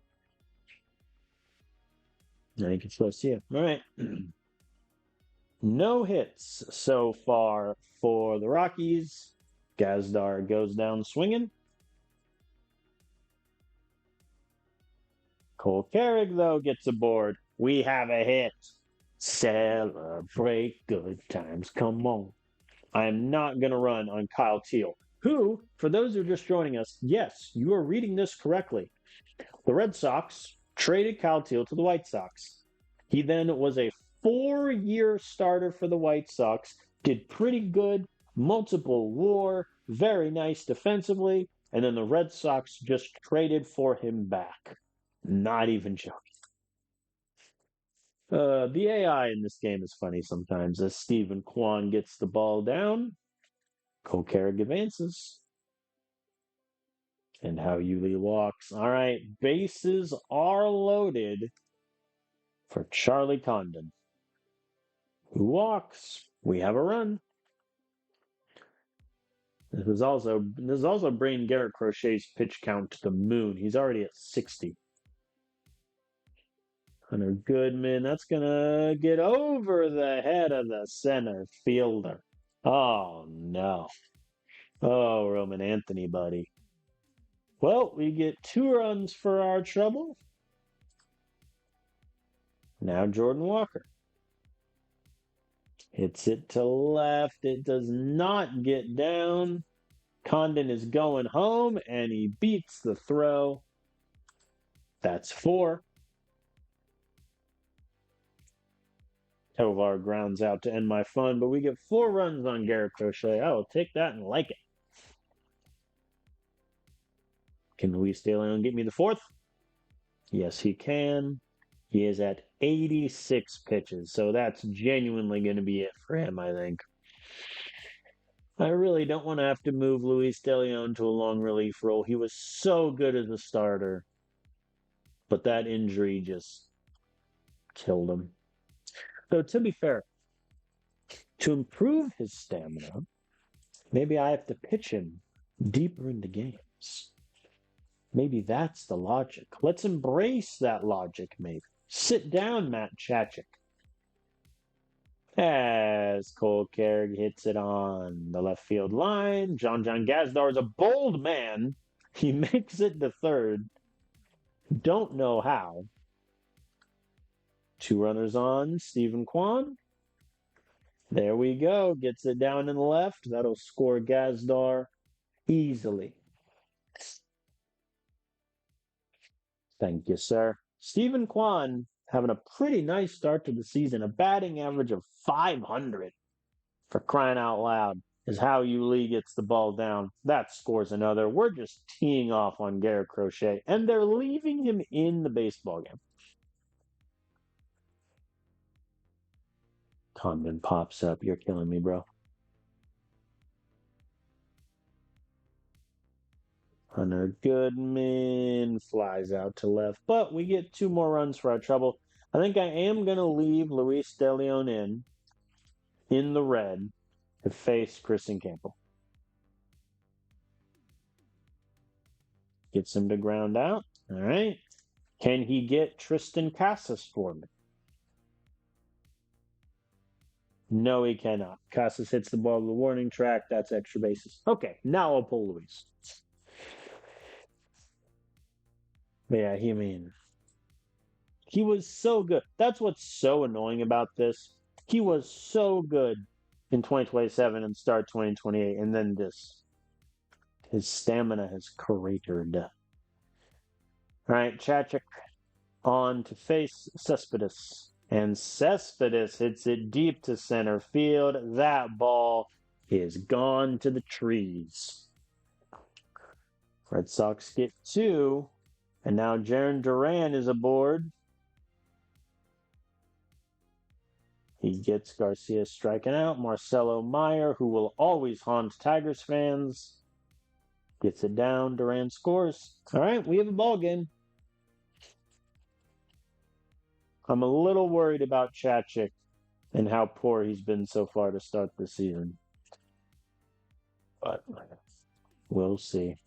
I think it's supposed to see it. All right. No hits so far for the Rockies. Gazdar goes down swinging. Cole Carrick, though, gets aboard. We have a hit. Celebrate good times. Come on. I am not going to run on Kyle Teal, who, for those who are just joining us, yes, you are reading this correctly. The Red Sox traded Kyle Teal to the White Sox. He then was a 4-year starter for the White Sox, did pretty good, multiple WAR, very nice defensively, and then the Red Sox just traded for him back. Not even joking. The AI in this game is funny sometimes. As Stephen Kwan gets the ball down, Cole Carrick advances. And how Yuli walks. All right, bases are loaded for Charlie Condon. Who walks? We have a run. This is also bringing Garrett Crochet's pitch count to the moon. He's already at 60. Hunter Goodman, that's going to get over the head of the center fielder. Oh, no. Oh, Roman Anthony, buddy. Well, we get 2 runs for our trouble. Now Jordan Walker. Hits it to left. It does not get down. Condon is going home, and he beats the throw. That's 4. Tovar grounds out to end my fun, but we get 4 runs on Garrett Crochet. I will take that and like it. Can Luis De Leon get me the 4th? Yes, he can. He is at 86 pitches, so that's genuinely going to be it for him, I think. I really don't want to have to move Luis De Leon to a long relief role. He was so good as a starter, but that injury just killed him. So to be fair, to improve his stamina, maybe I have to pitch him deeper into games. Maybe that's the logic. Let's embrace that logic, maybe. Sit down, Matt Chachik. As Cole Carrick hits it on the left field line, John Gazdar is a bold man. He makes it to third. Don't know how. Two runners on, Stephen Kwan. There we go. Gets it down in the left. That'll score Gazdar easily. Thank you, sir. Stephen Kwan having a pretty nice start to the season, a batting average of 500 for crying out loud. Is how Lee gets the ball down. That scores another. We're just teeing off on Garrett Crochet, and they're leaving him in the baseball game. Condon pops up. You're killing me, bro. Hunter Goodman flies out to left, but we get two more runs for our trouble. I think I am going to leave Luis De Leon in the red to face Kristen Campbell. Gets him to ground out. All right. Can he get Tristan Casas for me? No, he cannot. Casas hits the ball to the warning track. That's extra bases. Okay, now I'll pull Luis. But yeah, he was so good. That's what's so annoying about this. He was so good in 2027 and start 2028, and then his stamina has cratered. All right, Chachik on to face Cespedes. And Cespedes hits it deep to center field. That ball is gone to the trees. Red Sox get two. And now Jaron Duran is aboard. He gets Garcia striking out. Marcelo Meyer, who will always haunt Tigers fans, gets it down. Duran scores. All right, we have a ball game. I'm a little worried about Chachik and how poor he's been so far to start the season. But we'll see.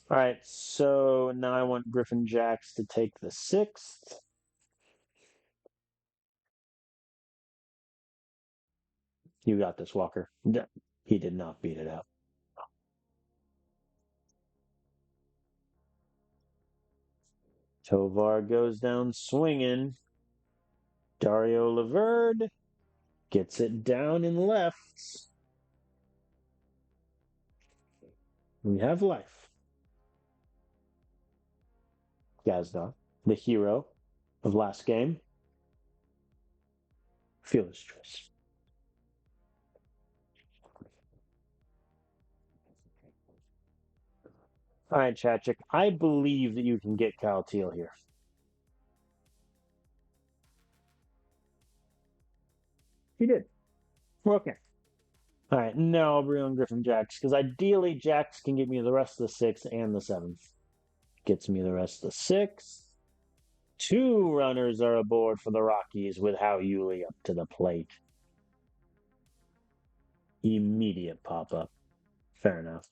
All right, so now I want Griffin Jacks to take the sixth. You got this, Walker. He did not beat it out. Tovar goes down swinging. Dario Laverde gets it down in left. We have life. Gazda, the hero of last game. Fielder's choice. All right, Chachik. I believe that you can get Kyle Teal here. He did. We're okay. All right, no, Brian Griffin Jacks, because ideally Jacks can get me the rest of the sixth and the seventh. Gets me the rest of the sixth. Two runners are aboard for the Rockies with Hao Yuli up to the plate. Immediate pop up. Fair enough.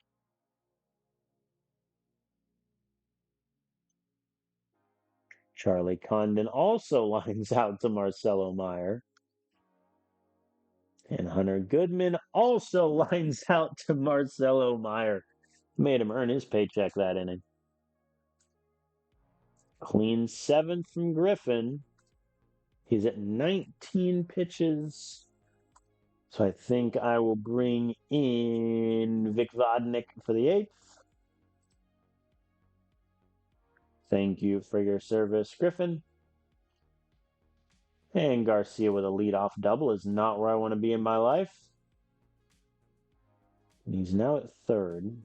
Charlie Condon also lines out to Marcelo Meyer. And Hunter Goodman also lines out to Marcelo Meyer. Made him earn his paycheck that inning. Clean seventh from Griffin. He's at 19 pitches. So I think I will bring in Vic Vodnik for the eighth. Thank you for your service, Griffin. And Garcia with a leadoff double is not where I want to be in my life. And he's now at third.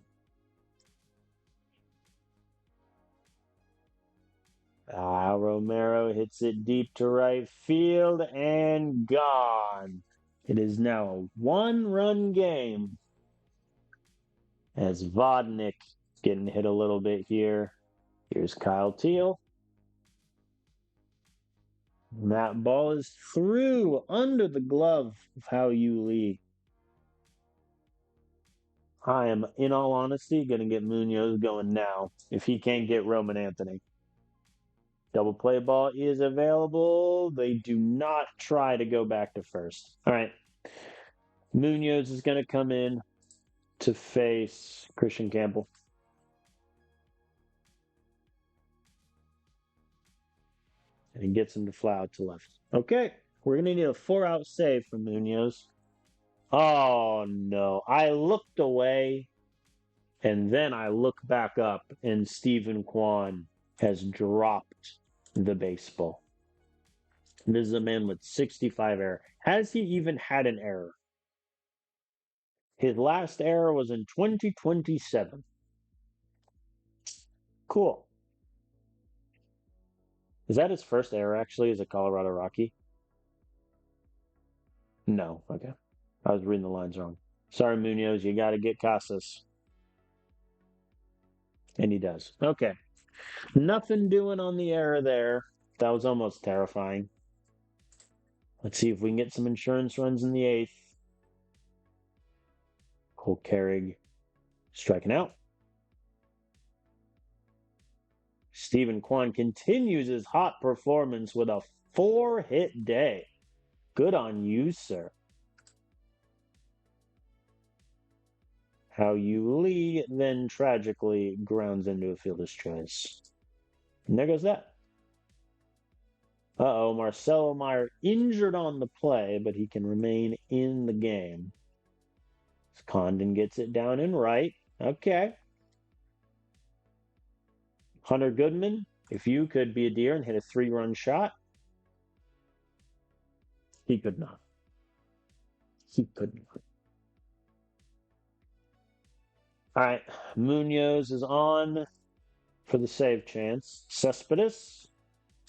Romero hits it deep to right field and gone. It is now a one-run game as Vodnik getting hit a little bit here. Here's Kyle Teal. And that ball is through under the glove of Hao Yuli. I am, in all honesty, going to get Munoz going now if he can't get Roman Anthony. Double play ball is available. They do not try to go back to first. All right. Munoz is going to come in to face Christian Campbell. And he gets him to fly out to left. Okay. We're going to need a 4-out save from Munoz. Oh, no. I looked away, and then I look back up, and Stephen Kwan has dropped the baseball. This is a man with 65 error. Has he even had an error? His last error was in 2027. Cool. Is that his first error, actually, as a Colorado Rocky? No. Okay. I was reading the lines wrong. Sorry, Munoz. You got to get Casas. And he does. Okay. Nothing doing on the error there. That was almost terrifying. Let's see if we can get some insurance runs in the 8th. Cole Carrig striking out. Stephen Kwan continues his hot performance with a 4-hit day. Good on you, sir. Hao-Yu Lee then tragically grounds into a fielder's choice. And there goes that. Uh-oh, Marcelo Meyer injured on the play, but he can remain in the game. Condon gets it down and right. Okay. Hunter Goodman, if you could be a deer and hit a 3-run shot, he could not. He could not. All right, Munoz is on for the save chance. Cespedes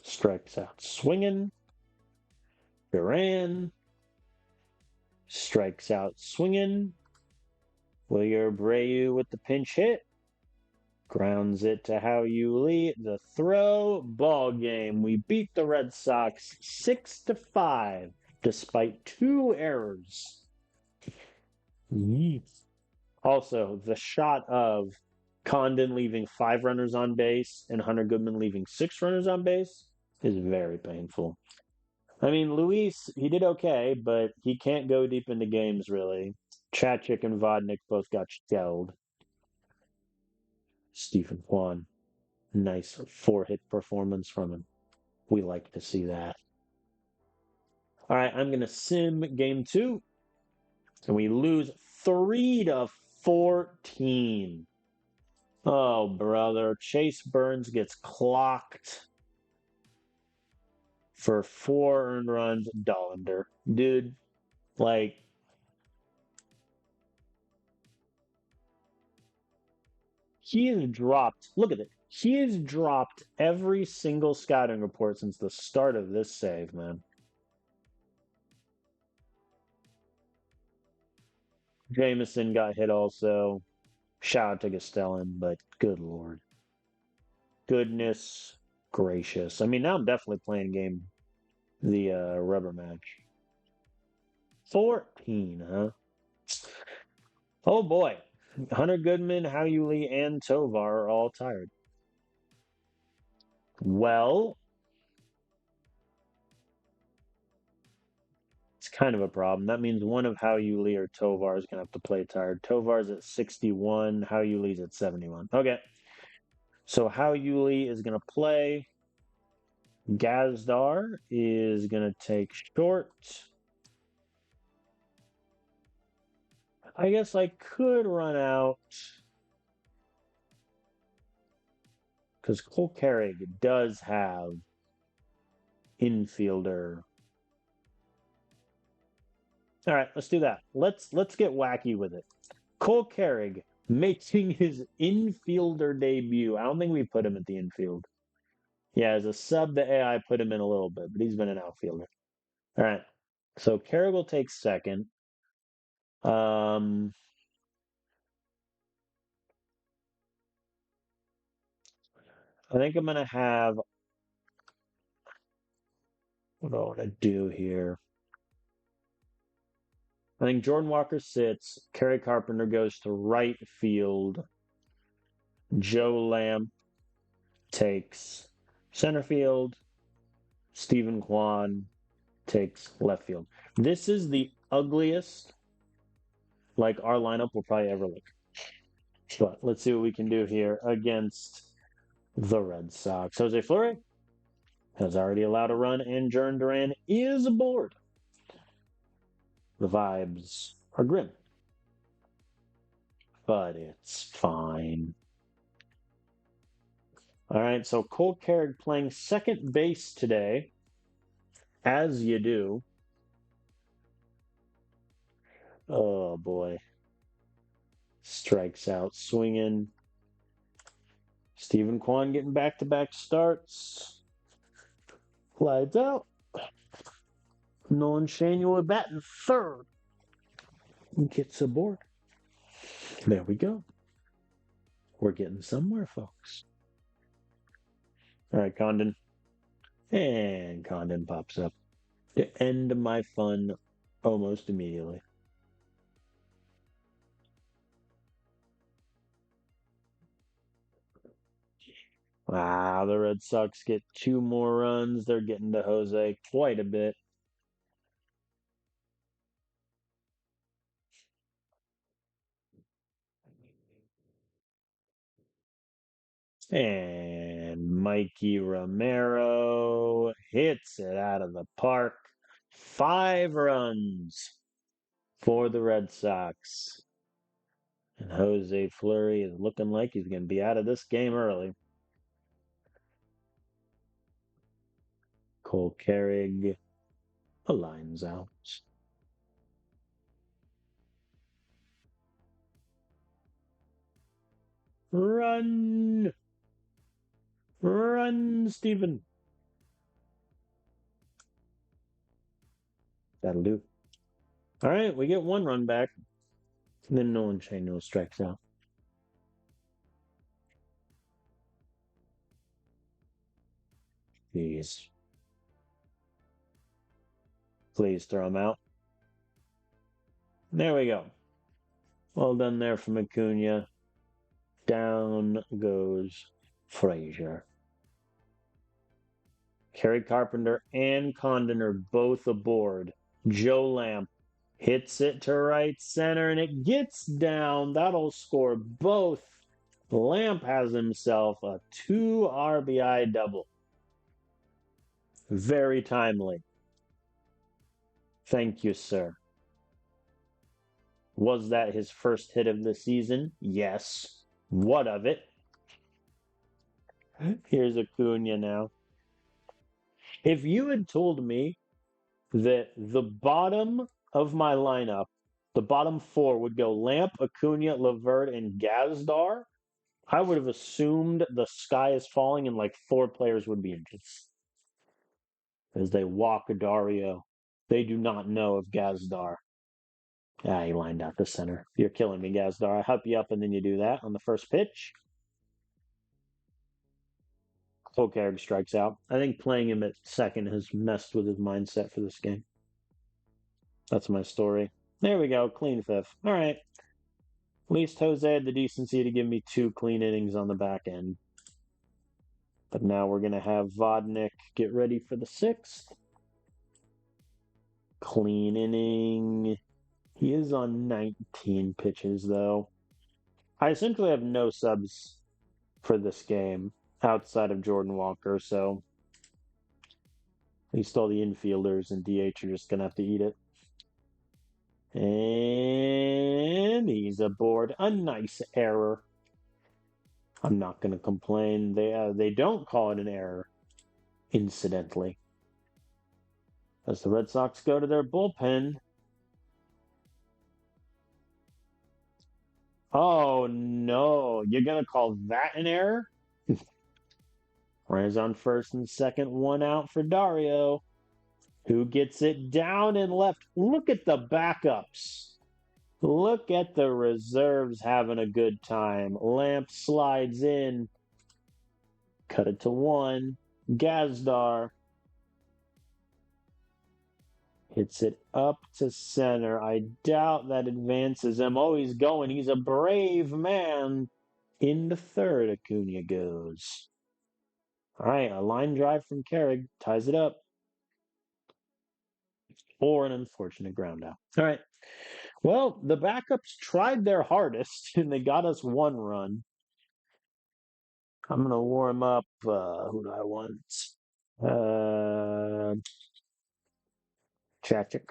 strikes out swinging. Duran strikes out swinging. Wilyer Abreu with the pinch hit. Grounds it to Hao-Yu Lee. The throw. Ball game. We beat the Red Sox 6-5 despite 2 errors. Also, the shot of Condon leaving 5 runners on base and Hunter Goodman leaving 6 runners on base is very painful. I mean, Luis, he did okay, but he can't go deep into games, really. Chachik and Vodnik both got shelled. Stephen Kwan, nice 4-hit performance from him. We like to see that. All right, I'm going to sim game 2. And we lose 3-14. Oh, brother. Chase Burns gets clocked for 4 earned runs. Dollander. Dude, like, he has dropped, look at it. He has dropped every single scouting report since the start of this save, man. Jameson got hit also. Shout out to Gastelum, but good lord. Goodness gracious. I mean, now I'm definitely playing the rubber match. 14, huh? Oh boy. Hunter Goodman, Hao-Yu Lee, and Tovar are all tired. Well, it's kind of a problem. That means one of Hao-Yu Lee or Tovar is going to have to play tired. Tovar's at 61, Hao-Yu Lee's at 71. Okay. So Hao-Yu Lee is going to play. Gazdar is going to take short. I guess I could run out because Cole Carrig does have infielder. All right, let's do that. Let's get wacky with it. Cole Carrig making his infielder debut. I don't think we put him at the infield. Yeah, as a sub, the AI put him in a little bit, but he's been an outfielder. All right, so Carrig will take second. I think I'm gonna have. What do I want to do here? I think Jordan Walker sits. Kerry Carpenter goes to right field. Joe Lamp takes Center field, Stephen Kwan takes left field. This is the ugliest like our lineup will probably ever look. But let's see what we can do here against the Red Sox. Jose Fleury has already allowed a run, and Jern Duran is aboard. The vibes are grim, but it's fine. All right, so Cole Carrick playing second base today, as you do. Oh boy. Strikes out swinging. Stephen Kwan getting back-to-back starts. Slides out. Nolan Shanuel batting third. Gets aboard. There we go. We're getting somewhere, folks. All right, Condon. And Condon pops up to end my fun almost immediately. Wow, the Red Sox get 2 more runs. They're getting to Jose quite a bit. And Mikey Romero hits it out of the park. 5 runs for the Red Sox. And Jose Fleury is looking like he's going to be out of this game early. Cole Carrick aligns out. Run! Run, Stephen! That'll do. All right, we get 1 run back. And then Nolan Shanuel strikes out. Jeez. Please throw him out. There we go. Well done there from Acuna. Down goes Frazier. Kerry Carpenter and Condon are both aboard. Joe Lamp hits it to right center, and it gets down. That'll score both. Lamp has himself a 2 RBI double. Very timely. Thank you, sir. Was that his first hit of the season? Yes. What of it? Here's Acuna now. If you had told me that the bottom of my lineup, the bottom 4 would go Lamp, Acuna, Levert, and Gazdar, I would have assumed the sky is falling and like 4 players would be injured. As they walk Dario. They do not know of Gazdar. Ah, he lined out the center. You're killing me, Gazdar. I hype you up and then you do that on the first pitch. Cole Carrick strikes out. I think playing him at second has messed with his mindset for this game. That's my story. There we go. Clean 5th. All right. At least Jose had the decency to give me 2 clean innings on the back end. But now we're going to have Vodnik get ready for the 6th. Clean inning. He is on 19 pitches, though. I essentially have no subs for this game outside of Jordan Walker, so at least all the infielders and DH are just going to have to eat it. And he's aboard. A nice error. I'm not going to complain. They don't call it an error, incidentally. As the Red Sox go to their bullpen. Oh, no. You're going to call that an error? Runners on first and second, 1 out for Dario, who gets it down and left. Look at the backups. Look at the reserves having a good time. Lamp slides in. Cut it to 1. Gazdar hits it up to center. I doubt that advances him. Oh, he's going. He's a brave man. Into third, Acuna goes. All right, a line drive from Carrick ties it up, or an unfortunate ground out. All right. Well, the backups tried their hardest and they got us one run. I'm going to warm up. Who do I want? Uh, Chachik.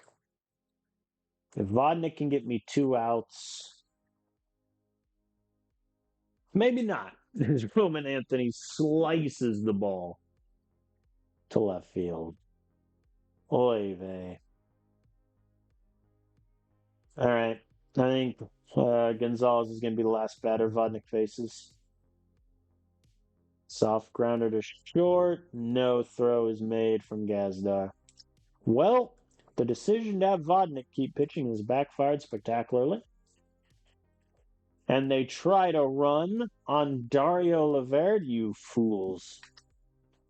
If Vodnik can get me 2 outs, maybe not. As Roman Anthony slices the ball to left field. Oy vey. All right. I think Gonzalez is going to be the last batter Vodnik faces. Soft grounder to short. No throw is made from Gazdar. Well, the decision to have Vodnik keep pitching has backfired spectacularly. And they try to run on Dario Laverde, you fools,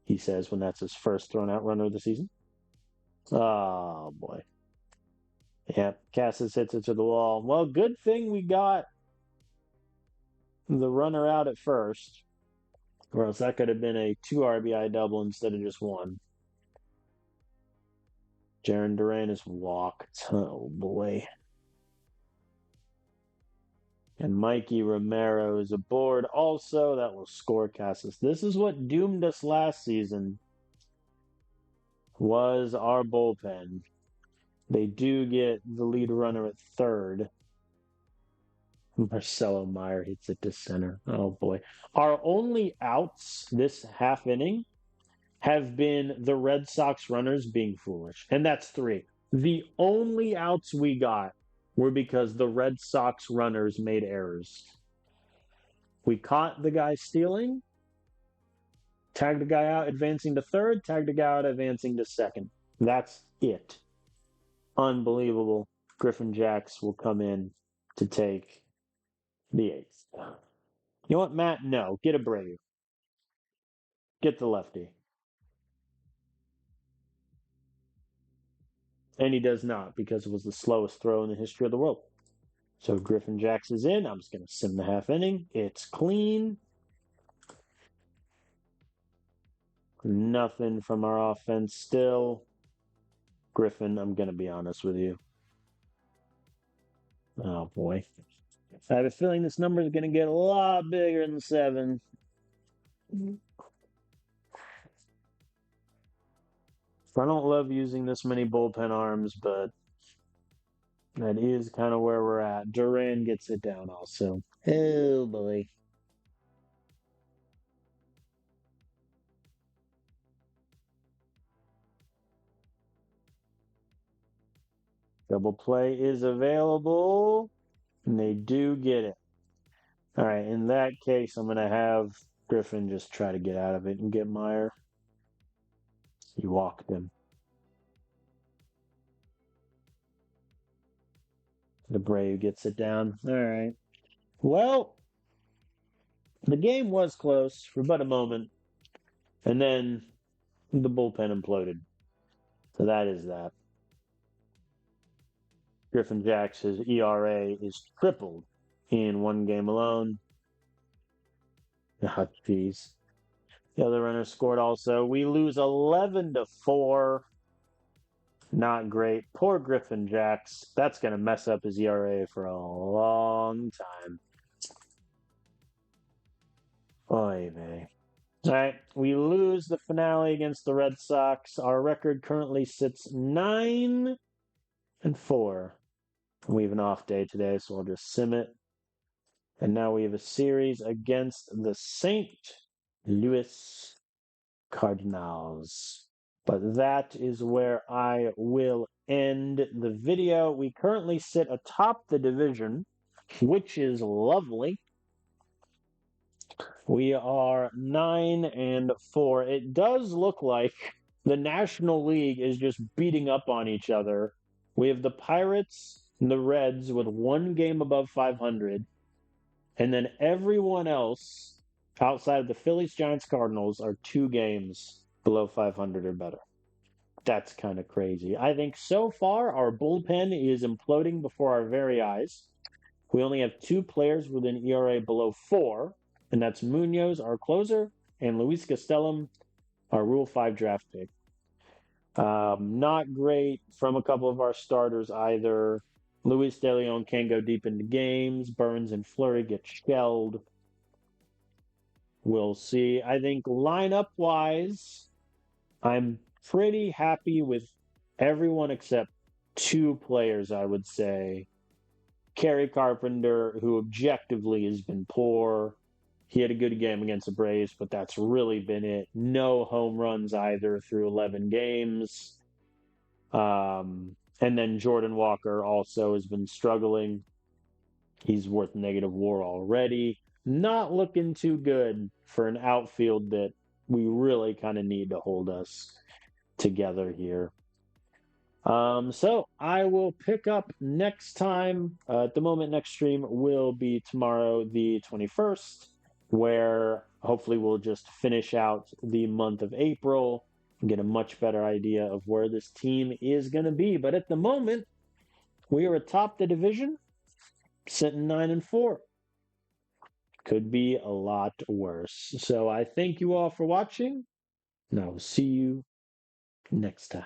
he says when that's his first thrown out runner of the season. Oh, boy. Yep, Cassis hits it to the wall. Well, good thing we got the runner out at first, or else that could have been a 2 RBI double instead of just one. Jaron Duran is walked. Oh, boy. And Mikey Romero is aboard also. That will score Cassis. This is what doomed us last season, was our bullpen. They do get the lead runner at third. Marcelo Meyer hits it to center. Oh, boy. Our only outs this half inning have been the Red Sox runners being foolish. And that's 3. The only outs we got were because the Red Sox runners made errors. We caught the guy stealing, tagged the guy out advancing to third, tagged the guy out advancing to second. That's it. Unbelievable. Griffin Jacks will come in to take the 8th. You know what, Matt? No. Get Abreu. Get the lefty. And he does not, because it was the slowest throw in the history of the world. So Griffin Jacks is in. I'm just going to sim the half inning. It's clean. Nothing from our offense still. Griffin, I'm going to be honest with you. Oh, boy. I have a feeling this number is going to get a lot bigger than 7. I don't love using this many bullpen arms, but that is kind of where we're at. Duran gets it down also. Oh, boy. Double play is available, and they do get it. All right, in that case, I'm going to have Griffin just try to get out of it and get Meyer. He walked him. The Brave gets it down. All right. Well, the game was close for but a moment, and then the bullpen imploded. So that is that. Griffin Jacks' ERA is tripled in one game alone. Oh, jeez. The other runner scored also. We lose 11-4. Not great. Poor Griffin Jacks. That's going to mess up his ERA for a long time. Oy vey. All right, we lose the finale against the Red Sox. Our record currently sits 9-4. We have an off day today, so I'll just sim it. And now we have a series against the St. Louis Cardinals. But that is where I will end the video. We currently sit atop the division, which is lovely. We are 9-4. It does look like the National League is just beating up on each other. We have the Pirates and the Reds with 1 game above 500. And then everyone else outside of the Phillies, Giants, Cardinals are 2 games below 500 or better. That's kind of crazy. I think so far our bullpen is imploding before our very eyes. We only have 2 players with an ERA below 4, and that's Munoz, our closer, and Luis Castellum, our Rule 5 draft pick. Not great from a couple of our starters either. Luis De Leon can't go deep into games. Burns and Fleury get shelled. We'll see. I think lineup wise, I'm pretty happy with everyone except two players, I would say. Kerry Carpenter, who objectively has been poor. He had a good game against the Braves, but that's really been it. No home runs either through 11 games. And then Jordan Walker also has been struggling. He's worth negative WAR already. Not looking too good for an outfield that we really kind of need to hold us together here. So I will pick up next time. At the moment, next stream will be tomorrow, the 21st, where hopefully we'll just finish out the month of April and get a much better idea of where this team is going to be. But at the moment, we are atop the division, sitting 9-4. Could be a lot worse. So I thank you all for watching, and I will see you next time.